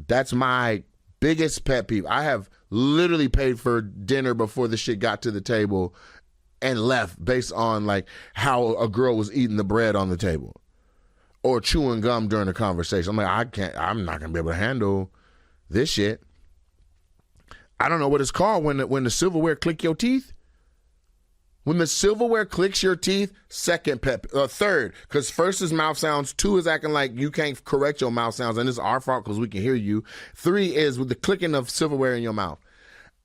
That's my biggest pet peeve. I have literally paid for dinner before the shit got to the table and left based on like how a girl was eating the bread on the table or chewing gum during a conversation. I'm like, I'm not going to be able to handle this shit. I don't know what it's called when the silverware click your teeth. When the silverware clicks your teeth, third, because first is mouth sounds, 2 is acting like you can't correct your mouth sounds, and it's our fault because we can hear you. 3 is with the clicking of silverware in your mouth.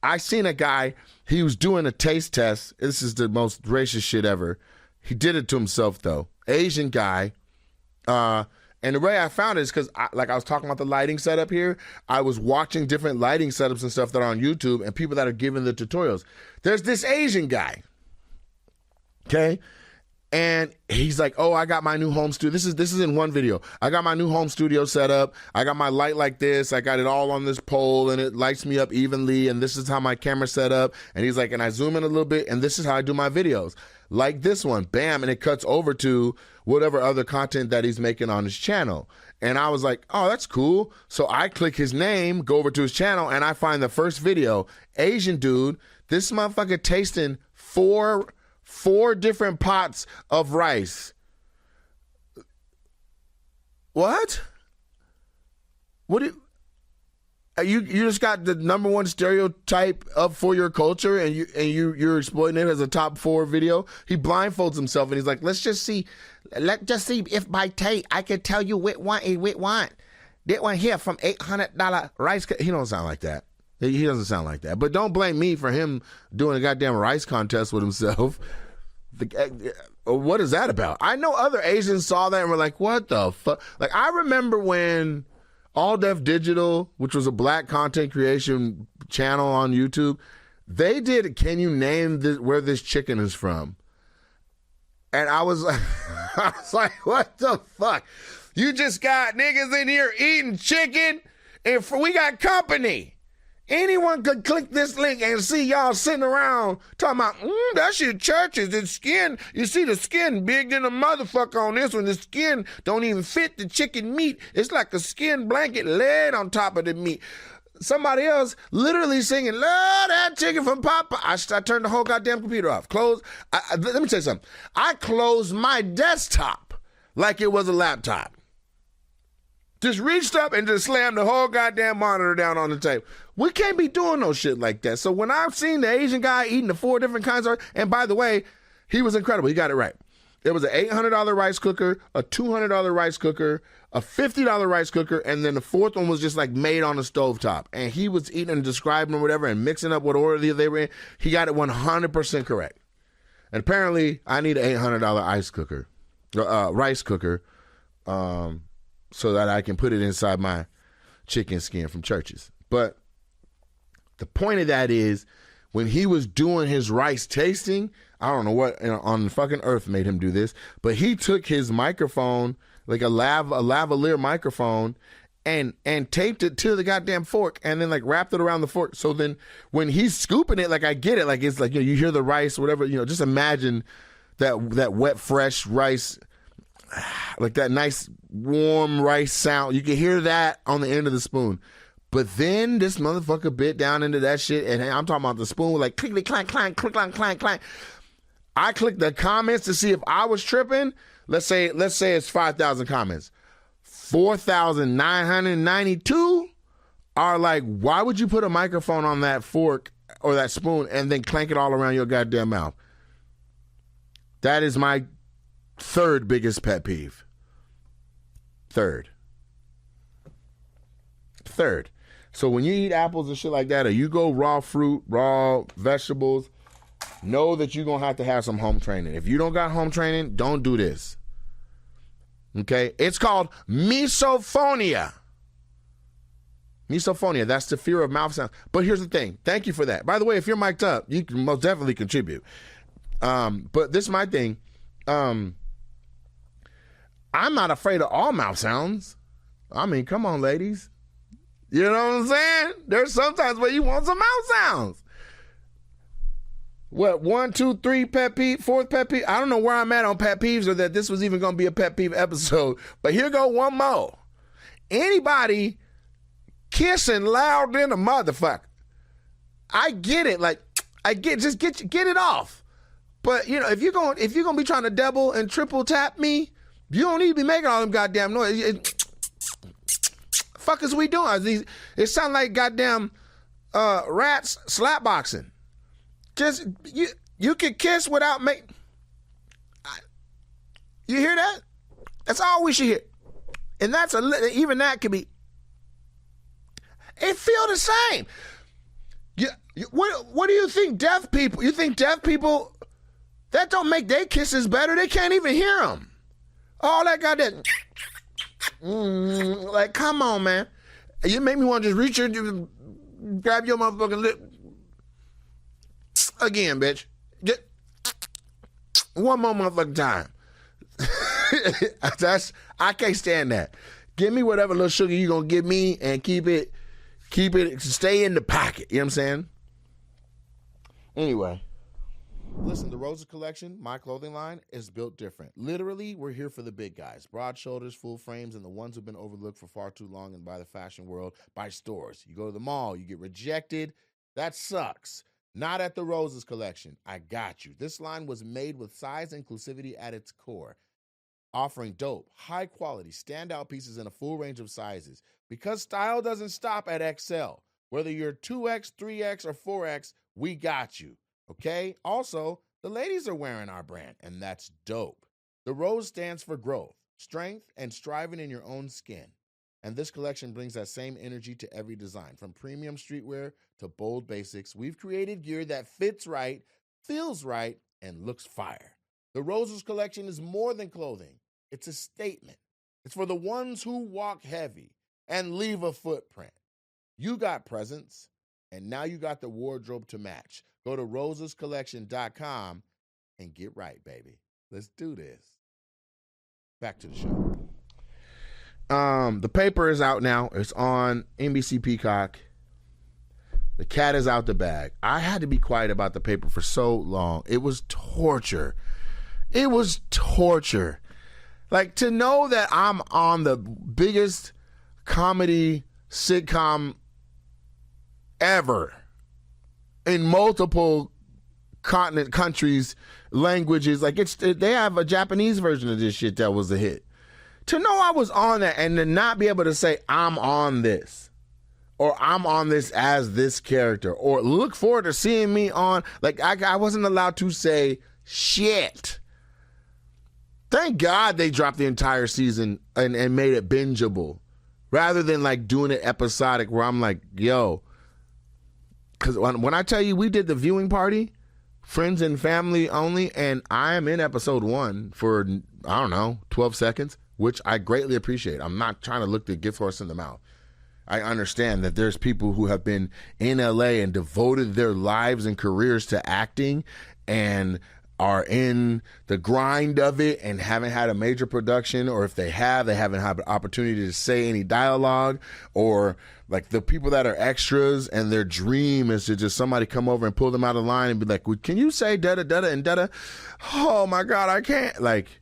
I seen a guy, he was doing a taste test. This is the most racist shit ever. He did it to himself, though. Asian guy. And the way I found it is because, I was talking about the lighting setup here, I was watching different lighting setups and stuff that are on YouTube and people that are giving the tutorials. There's this Asian guy. Okay, and he's like, "Oh, I got my new home studio. This is in one video. I got my new home studio set up. I got my light like this. I got it all on this pole, and it lights me up evenly. And this is how my camera's set up." And he's like, "And I zoom in a little bit, and this is how I do my videos, like this one, bam." And it cuts over to whatever other content that he's making on his channel. And I was like, "Oh, that's cool." So I click his name, go over to his channel, and I find the first video. Asian dude, this motherfucker tasting four different pots of rice. What? You just got the number one stereotype up for your culture, and you're exploiting it as a top 4 video. He blindfolds himself and he's like, let's just see if by taste I can tell you which one. That one here from $800 rice. He don't sound like that. He doesn't sound like that. But don't blame me for him doing a goddamn rice contest with himself. What is that about? I know other Asians saw that and were like, what the fuck? Like, I remember when All Def Digital, which was a black content creation channel on YouTube, they did, can you name where this chicken is from? And I was like, what the fuck? You just got niggas in here eating chicken, and we got company. Anyone could click this link and see y'all sitting around talking about, that shit churches, the skin. You see the skin big than a motherfucker on this one. The skin don't even fit the chicken meat. It's like a skin blanket laid on top of the meat. Somebody else literally singing, love that chicken from Papa. I turned the whole goddamn computer off. Let me tell you something. I closed my desktop like it was a laptop. Just reached up and just slammed the whole goddamn monitor down on the table. We can't be doing no shit like that. So when I've seen the Asian guy eating the 4 different kinds of, and by the way, he was incredible. He got it right. There was an $800 rice cooker, a $200 rice cooker, a $50 rice cooker, and then the 4th one was just like made on a stovetop. And he was eating and describing or whatever and mixing up what order they were in. He got it 100% correct. And apparently I need an $800 rice cooker, so that I can put it inside my chicken skin from Churches. But the point of that is, when he was doing his rice tasting, I don't know what on fucking earth made him do this, but he took his microphone, like a lavalier microphone, and taped it to the goddamn fork, and then like wrapped it around the fork. So then when he's scooping it, like I get it, like it's like, you hear the rice, whatever, just imagine that wet, fresh rice, like that nice warm rice sound. You can hear that on the end of the spoon. But then this motherfucker bit down into that shit, and I'm talking about the spoon with like clickety clank clank, click clank clank clank. I clicked the comments to see if I was tripping. Let's say it's 5,000 comments. 4,992 are like, why would you put a microphone on that fork or that spoon and then clank it all around your goddamn mouth? That is my 3rd biggest pet peeve. 3rd. So when you eat apples and shit like that, or you go raw fruit, raw vegetables, know that you're going to have some home training. If you don't got home training, don't do this. Okay? It's called misophonia. Misophonia, that's the fear of mouth sounds. But here's the thing. Thank you for that. By the way, if you're mic'd up, you can most definitely contribute. But this is my thing. I'm not afraid of all mouth sounds. I mean, come on, ladies. You know what I'm saying? There's sometimes where you want some mouth sounds. What, 1, 2, 3 pet peeve, 4th pet peeve? I don't know where I'm at on pet peeves or that this was even going to be a pet peeve episode, but here go one more. Anybody kissing loud than a motherfucker. I get it. Like, just get it off. But, you know, if you're going to be trying to double and triple tap me, you don't need to be making all them goddamn noise. Fuck is we doing? It sound like goddamn rats slapboxing. Just you can kiss without make. You hear that? That's all we should hear, and even that could be. It feel the same. What do you think? Deaf people? You think deaf people? That don't make their kisses better. They can't even hear them. All that goddamn. Like, come on, man. You make me want to just reach your, grab your motherfucking lip. Again, bitch. Just one more motherfucking time. I can't stand that. Give me whatever little sugar you gonna give me and keep it, stay in the pocket. You know what I'm saying? Anyway. Listen, the Roses collection, my clothing line, is built different. Literally, we're here for the big guys. Broad shoulders, full frames, and the ones who've been overlooked for far too long and by the fashion world, by stores. You go to the mall, you get rejected. That sucks. Not at the Roses collection. I got you. This line was made with size inclusivity at its core, offering dope, high-quality, standout pieces in a full range of sizes. Because style doesn't stop at XL. Whether you're 2X, 3X, or 4X, we got you. Okay? Also, the ladies are wearing our brand, and that's dope. The Rose stands for growth, strength, and striving in your own skin. And this collection brings that same energy to every design. From premium streetwear to bold basics, we've created gear that fits right, feels right, and looks fire. The Roses collection is more than clothing. It's a statement. It's for the ones who walk heavy and leave a footprint. You got presents, and now you got the wardrobe to match. Go to rosescollection.com and get right, baby. Let's do this. Back to the show. The paper is out now. It's on NBC Peacock. The cat is out the bag. I had to be quiet about the paper for so long. It was torture. It was torture. Like, to know that I'm on the biggest comedy sitcom ever in multiple countries, languages. Like, they have a Japanese version of this shit that was a hit. To know I was on that and to not be able to say I'm on this, or I'm on this as this character, or look forward to seeing me on, like, I wasn't allowed to say shit. Thank God they dropped the entire season and made it bingeable rather than like doing it episodic where I'm like, yo, because when I tell you we did the viewing party, friends and family only, and I am in episode 1 for, I don't know, 12 seconds, which I greatly appreciate. I'm not trying to look the gift horse in the mouth. I understand that there's people who have been in LA and devoted their lives and careers to acting and are in the grind of it and haven't had a major production, or if they haven't had an opportunity to say any dialogue, or like the people that are extras and their dream is to just somebody come over and pull them out of line and be like, well, can you say da-da-da-da and da-da? Oh my God, I can't. Like,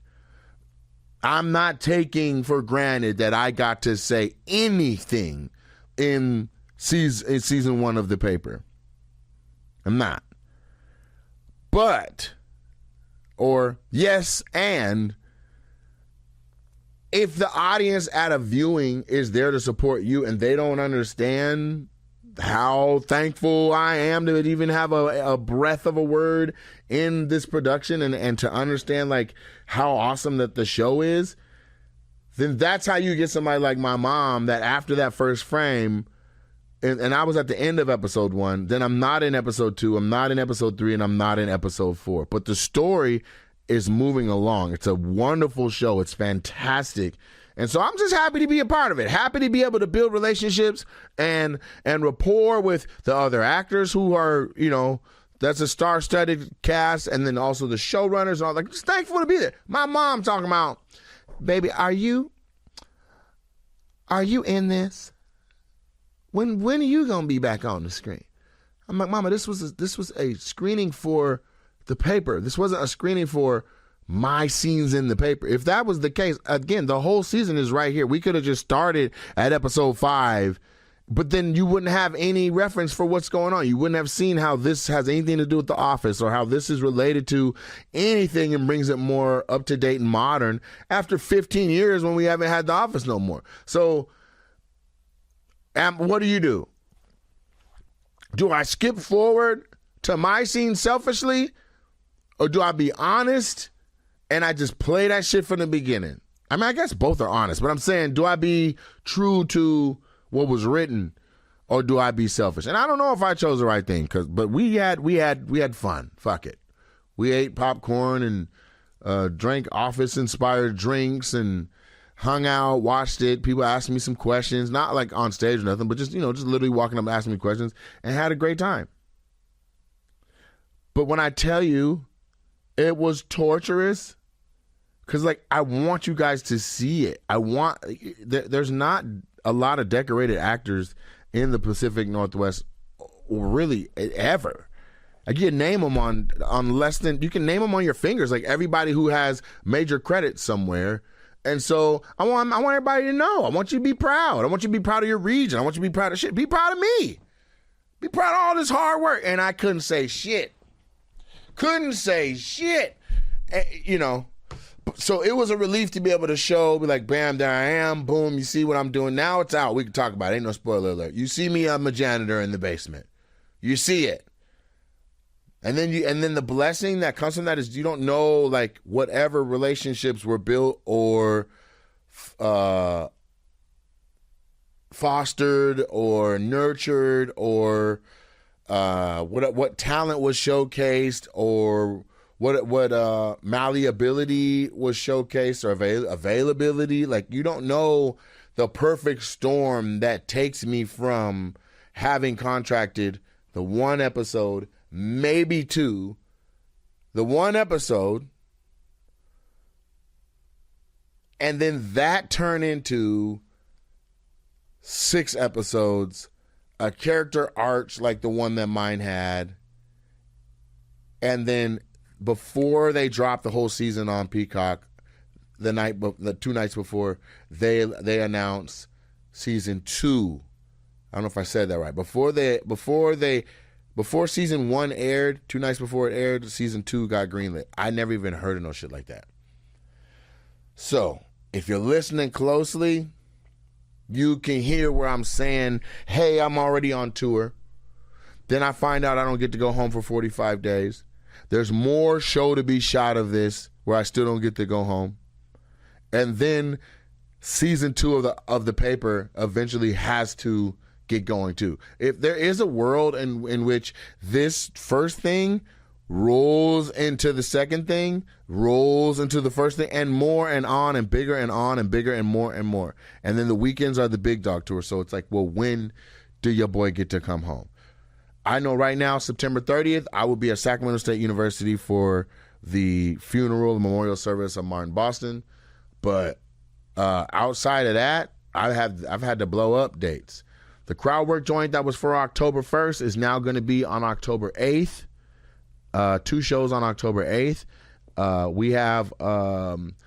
I'm not taking for granted that I got to say anything in season 1 of the paper. I'm not. But, or yes, and if the audience at a viewing is there to support you and they don't understand how thankful I am to even have a breath of a word in this production and to understand like how awesome that the show is, then that's how you get somebody like my mom that after that first frame, and I was at the end of episode 1, then I'm not in episode 2, I'm not in episode 3, and I'm not in episode 4. But the story is moving along. It's a wonderful show. It's fantastic. And so I'm just happy to be a part of it. Happy to be able to build relationships and rapport with the other actors who are, you know, that's a star-studded cast, and then also the showrunners and all. Like, just thankful to be there. My mom talking about, baby, are you in this? When are you gonna be back on the screen? I'm like, Mama, this was a screening for the paper. This wasn't a screening for my scenes in the paper. If that was the case, again, the whole season is right here. We could have just started at episode 5, but then you wouldn't have any reference for what's going on. You wouldn't have seen how this has anything to do with The Office or how this is related to anything and brings it more up to date and modern after 15 years when we haven't had The Office no more. So, what do? Do I skip forward to my scene selfishly, or do I be honest and I just play that shit from the beginning? I mean, I guess both are honest, but I'm saying, do I be true to what was written, or do I be selfish? And I don't know if I chose the right thing, but we had fun. Fuck it, we ate popcorn and drank Office-inspired drinks and hung out, watched it. People asked me some questions, not like on stage or nothing, but just literally walking up and asking me questions, and had a great time. But when I tell you it was torturous, because I want you guys to see it. There's not a lot of decorated actors in the Pacific Northwest, really ever. You can name them on less than, you can name them on your fingers, like everybody who has major credits somewhere. And so I want everybody to know. I want you to be proud. I want you to be proud of your region. I want you to be proud of shit. Be proud of me. Be proud of all this hard work. And I couldn't say shit. So it was a relief to be able to show, be like, bam, there I am. Boom, you see what I'm doing now? It's out. We can talk about it. Ain't no spoiler alert. You see me, I'm a janitor in the basement. You see it. And then the blessing that comes from that is you don't know, whatever relationships were built or fostered or nurtured or what talent was showcased or what malleability was showcased or availability. You don't know the perfect storm that takes me from having contracted the one episode, maybe 2, the one episode, and then that turn into 6 episodes, a character arch like the one that mine had, and then before they dropped the whole season on Peacock, the 2 nights before, they announced season 2. I don't know if I said that right. Before season 1 aired, 2 nights before it aired, season 2 got greenlit. I never even heard of no shit like that. So, if you're listening closely, you can hear where I'm saying, hey, I'm already on tour. Then I find out I don't get to go home for 45 days. There's more show to be shot of this where I still don't get to go home. And then season 2 of the paper eventually has to get going too. If there is a world in which this first thing rolls into the second thing, rolls into the first thing, and more and on and bigger and on and bigger and more and more. And then the weekends are the big dog tour. So it's like, well, when do your boy get to come home? I know right now, September 30th, I will be at Sacramento State University for the funeral, the memorial service of Martin Boston. But outside of that, I've had to blow up dates. The crowd work joint that was for October 1st is now going to be on October 8th. 2 shows on October 8th. We have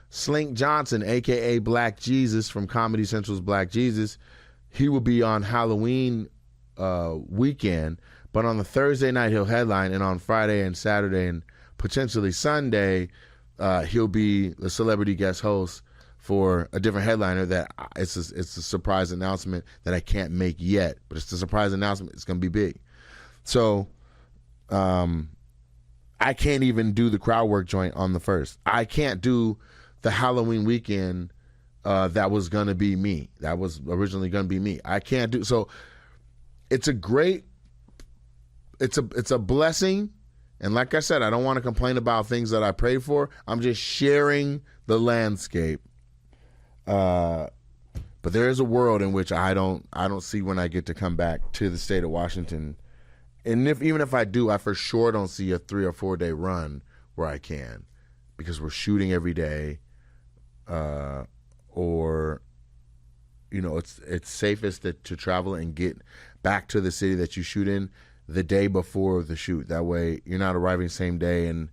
Slink Johnson, a.k.a. Black Jesus from Comedy Central's Black Jesus. He will be on Halloween weekend, but on the Thursday night he'll headline, and on Friday and Saturday and potentially Sunday he'll be the celebrity guest host for a different headliner that it's a surprise announcement that I can't make yet, but it's a surprise announcement. It's going to be big. So I can't even do the crowd work joint on the 1st. I can't do the Halloween weekend that was going to be me. That was originally going to be me. I can't do. So it's a blessing. And like I said, I don't want to complain about things that I prayed for. I'm just sharing the landscape. But there is a world in which I don't see when I get to come back to the state of Washington. And even if I do, I for sure don't see a 3 or 4 day run where I can, because we're shooting every day. or it's safest to travel and get back to the city that you shoot in the day before the shoot. That way you're not arriving same day, and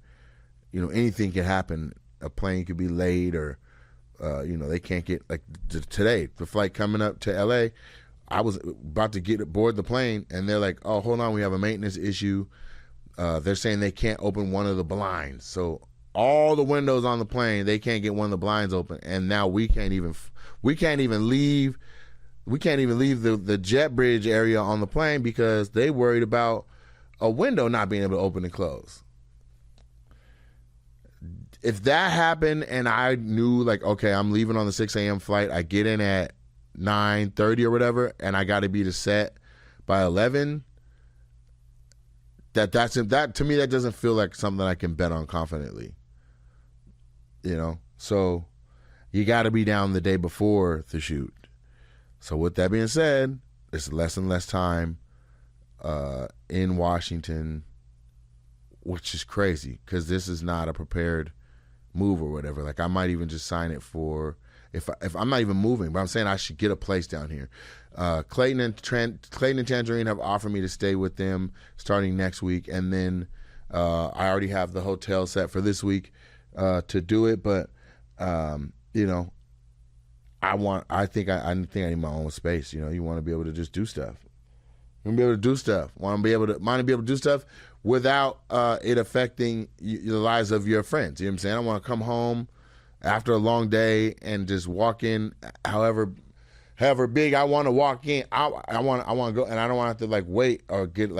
anything can happen. A plane could be late, or they can't get, like today, the flight coming up to LA. I was about to get aboard the plane, and they're like, oh, hold on, we have a maintenance issue. They're saying they can't open one of the blinds. So all the windows on the plane, they can't get one of the blinds open. And now we can't even leave the jet bridge area on the plane because they worried about a window not being able to open and close. If that happened and I knew, like, okay, I'm leaving on the 6 a.m. flight, I get in at 9:30 or whatever, and I got to be to set by 11, that to me, that doesn't feel like something I can bet on confidently. So you got to be down the day before the shoot. So with that being said, it's less and less time in Washington, which is crazy because this is not a prepared move or whatever. Like, I might even just sign it for, if I'm not even moving, but I'm saying I should get a place down here. Clayton and Tangerine have offered me to stay with them starting next week, and then I already have the hotel set for this week to do it. But I think I need my own space. You want to be able to just do stuff. You want to be able to do stuff. Want to be able to do stuff without it affecting the lives of your friends. You know what I'm saying? I want to come home after a long day and just walk in, however big I want to walk in. I want to go, and I don't want to have to like wait or get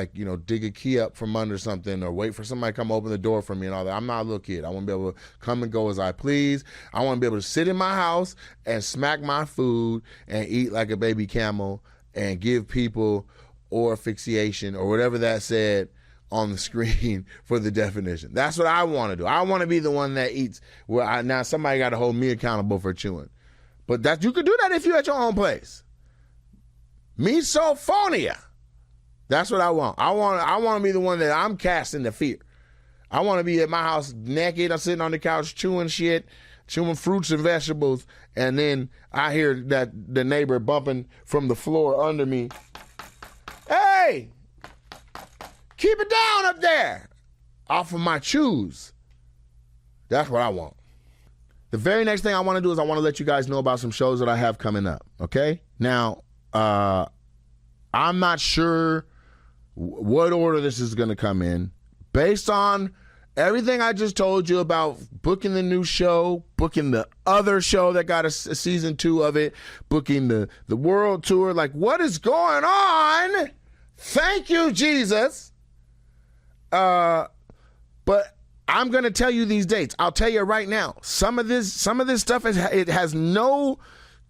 dig a key up from under something or wait for somebody to come open the door for me and all that. I'm not a little kid. I want to be able to come and go as I please. I want to be able to sit in my house and smack my food and eat like a baby camel and give people asphyxiation or whatever that said on the screen for the definition. That's what I want to do. I want to be the one that eats. Now somebody got to hold me accountable for chewing. But that you could do that if you're at your own place. Misophonia. That's what I want. I want to be the one that I'm casting the fear. I want to be at my house naked. I'm sitting on the couch chewing shit, chewing fruits and vegetables, and then I hear that the neighbor bumping from the floor under me. Hey! Keep it down up there off of my shoes. That's what I want. The very next thing I want to do is I want to let you guys know about some shows that I have coming up, okay? Now, I'm not sure what order this is going to come in. Based on everything I just told you about booking the new show, booking the other show that got a season 2 of it, booking the world tour, like what is going on? Thank you, Jesus. But I'm going to tell you these dates. I'll tell you right now. Some of this stuff it has no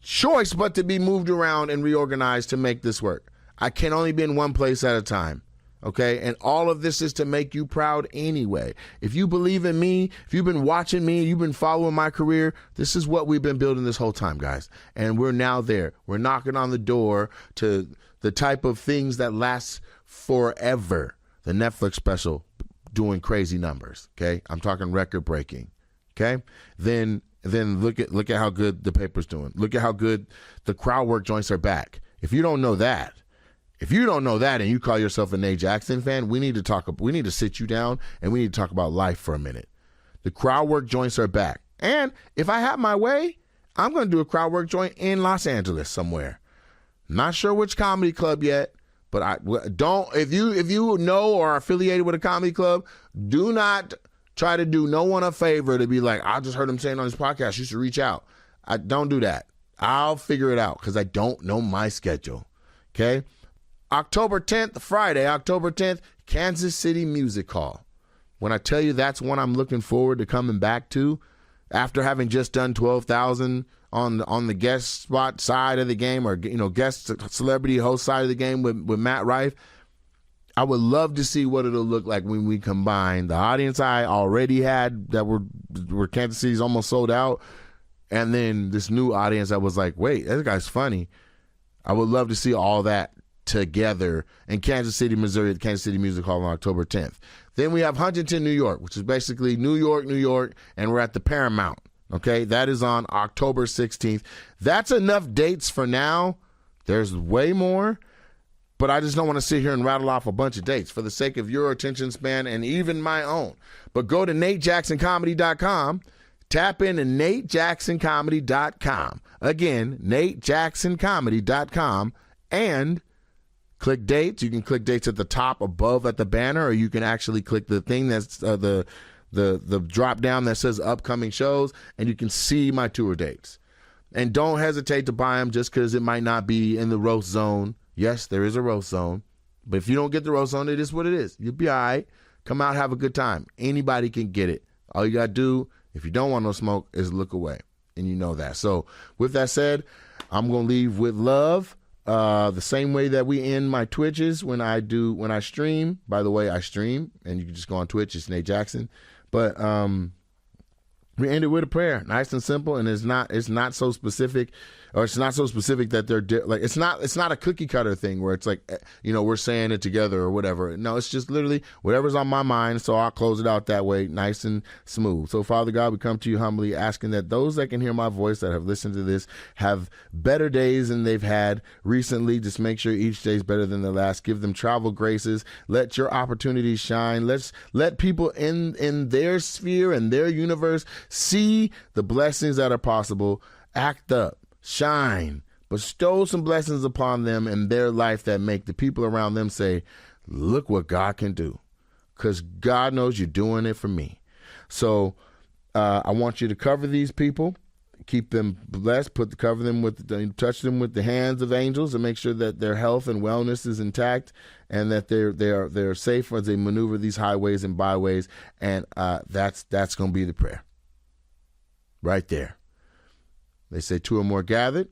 choice but to be moved around and reorganized to make this work. I can only be in one place at a time. Okay? And all of this is to make you proud anyway. If you believe in me, if you've been watching me, you've been following my career, this is what we've been building this whole time, guys. And we're now there. We're knocking on the door to the type of things that last forever. The Netflix special doing crazy numbers, okay? I'm talking record breaking, okay? Then look at how good the paper's doing. Look at how good the crowd work joints are back. If you don't know that and you call yourself an A. Jackson fan, we need to sit you down and we need to talk about life for a minute. The crowd work joints are back. And if I have my way, I'm going to do a crowd work joint in Los Angeles somewhere. Not sure which comedy club yet. But if you know or are affiliated with a comedy club, do not try to do no one a favor to be like, I just heard him saying on his podcast, you should reach out. I don't do that. I'll figure it out because I don't know my schedule. Okay? October 10th, Friday, October 10th, Kansas City Music Hall. When I tell you that's one I'm looking forward to coming back to after having just done 12,000 on the guest spot side of the game, or guest celebrity host side of the game with Matt Rife. I would love to see what it'll look like when we combine the audience I already had that were Kansas City's almost sold out, and then this new audience that was like, wait, that guy's funny. I would love to see all that together in Kansas City, Missouri at the Kansas City Music Hall on October 10th. Then we have Huntington, New York, which is basically New York, and we're at the Paramount. Okay, that is on October 16th. That's enough dates for now. There's way more, but I just don't want to sit here and rattle off a bunch of dates for the sake of your attention span and even my own. But go to NateJacksonComedy.com, tap into NateJacksonComedy.com. Again, NateJacksonComedy.com, and click dates. You can click dates at the top above at the banner, or you can actually click the thing that's the drop down that says upcoming shows, and you can see my tour dates. And don't hesitate to buy them just because it might not be in the roast zone. Yes, there is a roast zone, but if you don't get the roast zone, it is what it is. You'll be all right. Come out, have a good time. Anybody can get it. All you got to do, if you don't want no smoke, is look away, and you know that. So with that said, I'm going to leave with love. The same way that we end my Twitches when I stream. By the way, I stream, and you can just go on Twitch. It's Nate Jackson. But we end it with a prayer, nice and simple, and it's not so specific, or it's not so specific that they're like it's not a cookie cutter thing where it's like, you know, we're saying it together or whatever. No, it's just literally whatever's on my mind. So I'll close it out that way, nice and smooth. So Father God, we come to you humbly, asking that those that can hear my voice that have listened to this have better days than they've had recently. Just make sure each day is better than the last. Give them travel graces. Let your opportunities shine. Let people in their sphere and their universe see the blessings that are possible. Act up, shine, bestow some blessings upon them in their life that make the people around them say, look what God can do, because God knows you're doing it for me. So I want you to cover these people, keep them blessed, touch them with the hands of angels, and make sure that their health and wellness is intact, and that they're safe as they maneuver these highways and byways. And that's going to be the prayer right there. They say 2 or more gathered,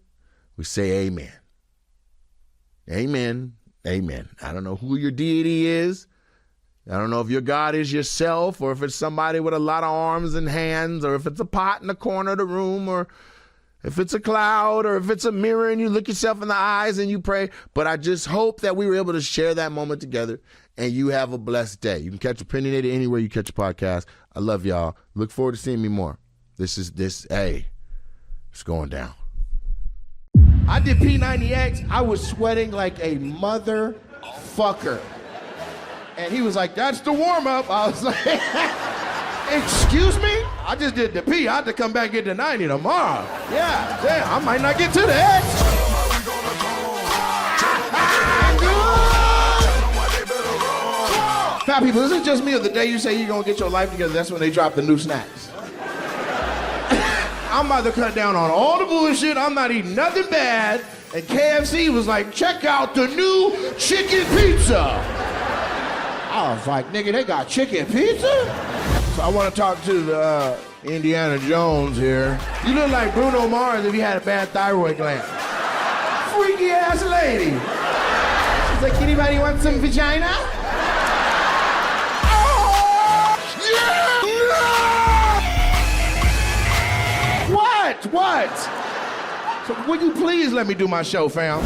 we say amen. Amen. Amen. I don't know who your deity is. I don't know if your God is yourself, or if it's somebody with a lot of arms and hands, or if it's a pot in the corner of the room, or if it's a cloud, or if it's a mirror and you look yourself in the eyes and you pray. But I just hope that we were able to share that moment together, and you have a blessed day. You can catch Opinionated anywhere you catch a podcast. I love y'all. Look forward to seeing me more. Hey, it's going down. I did P90X. I was sweating like a motherfucker. And he was like, that's the warm-up. I was like, excuse me? I just did the P. I have to come back and get the 90 tomorrow. Yeah, damn, I might not get to the X. Fat people, this is just me. The day you say you're going to get your life together, that's when they drop the new snacks. I'm about to cut down on all the bullshit. I'm not eating nothing bad. And KFC was like, check out the new chicken pizza. I was like, nigga, they got chicken pizza? So I want to talk to the Indiana Jones here. You look like Bruno Mars if you had a bad thyroid gland. Freaky ass lady. She's like, anybody want some vagina? What? So will you please let me do my show, fam?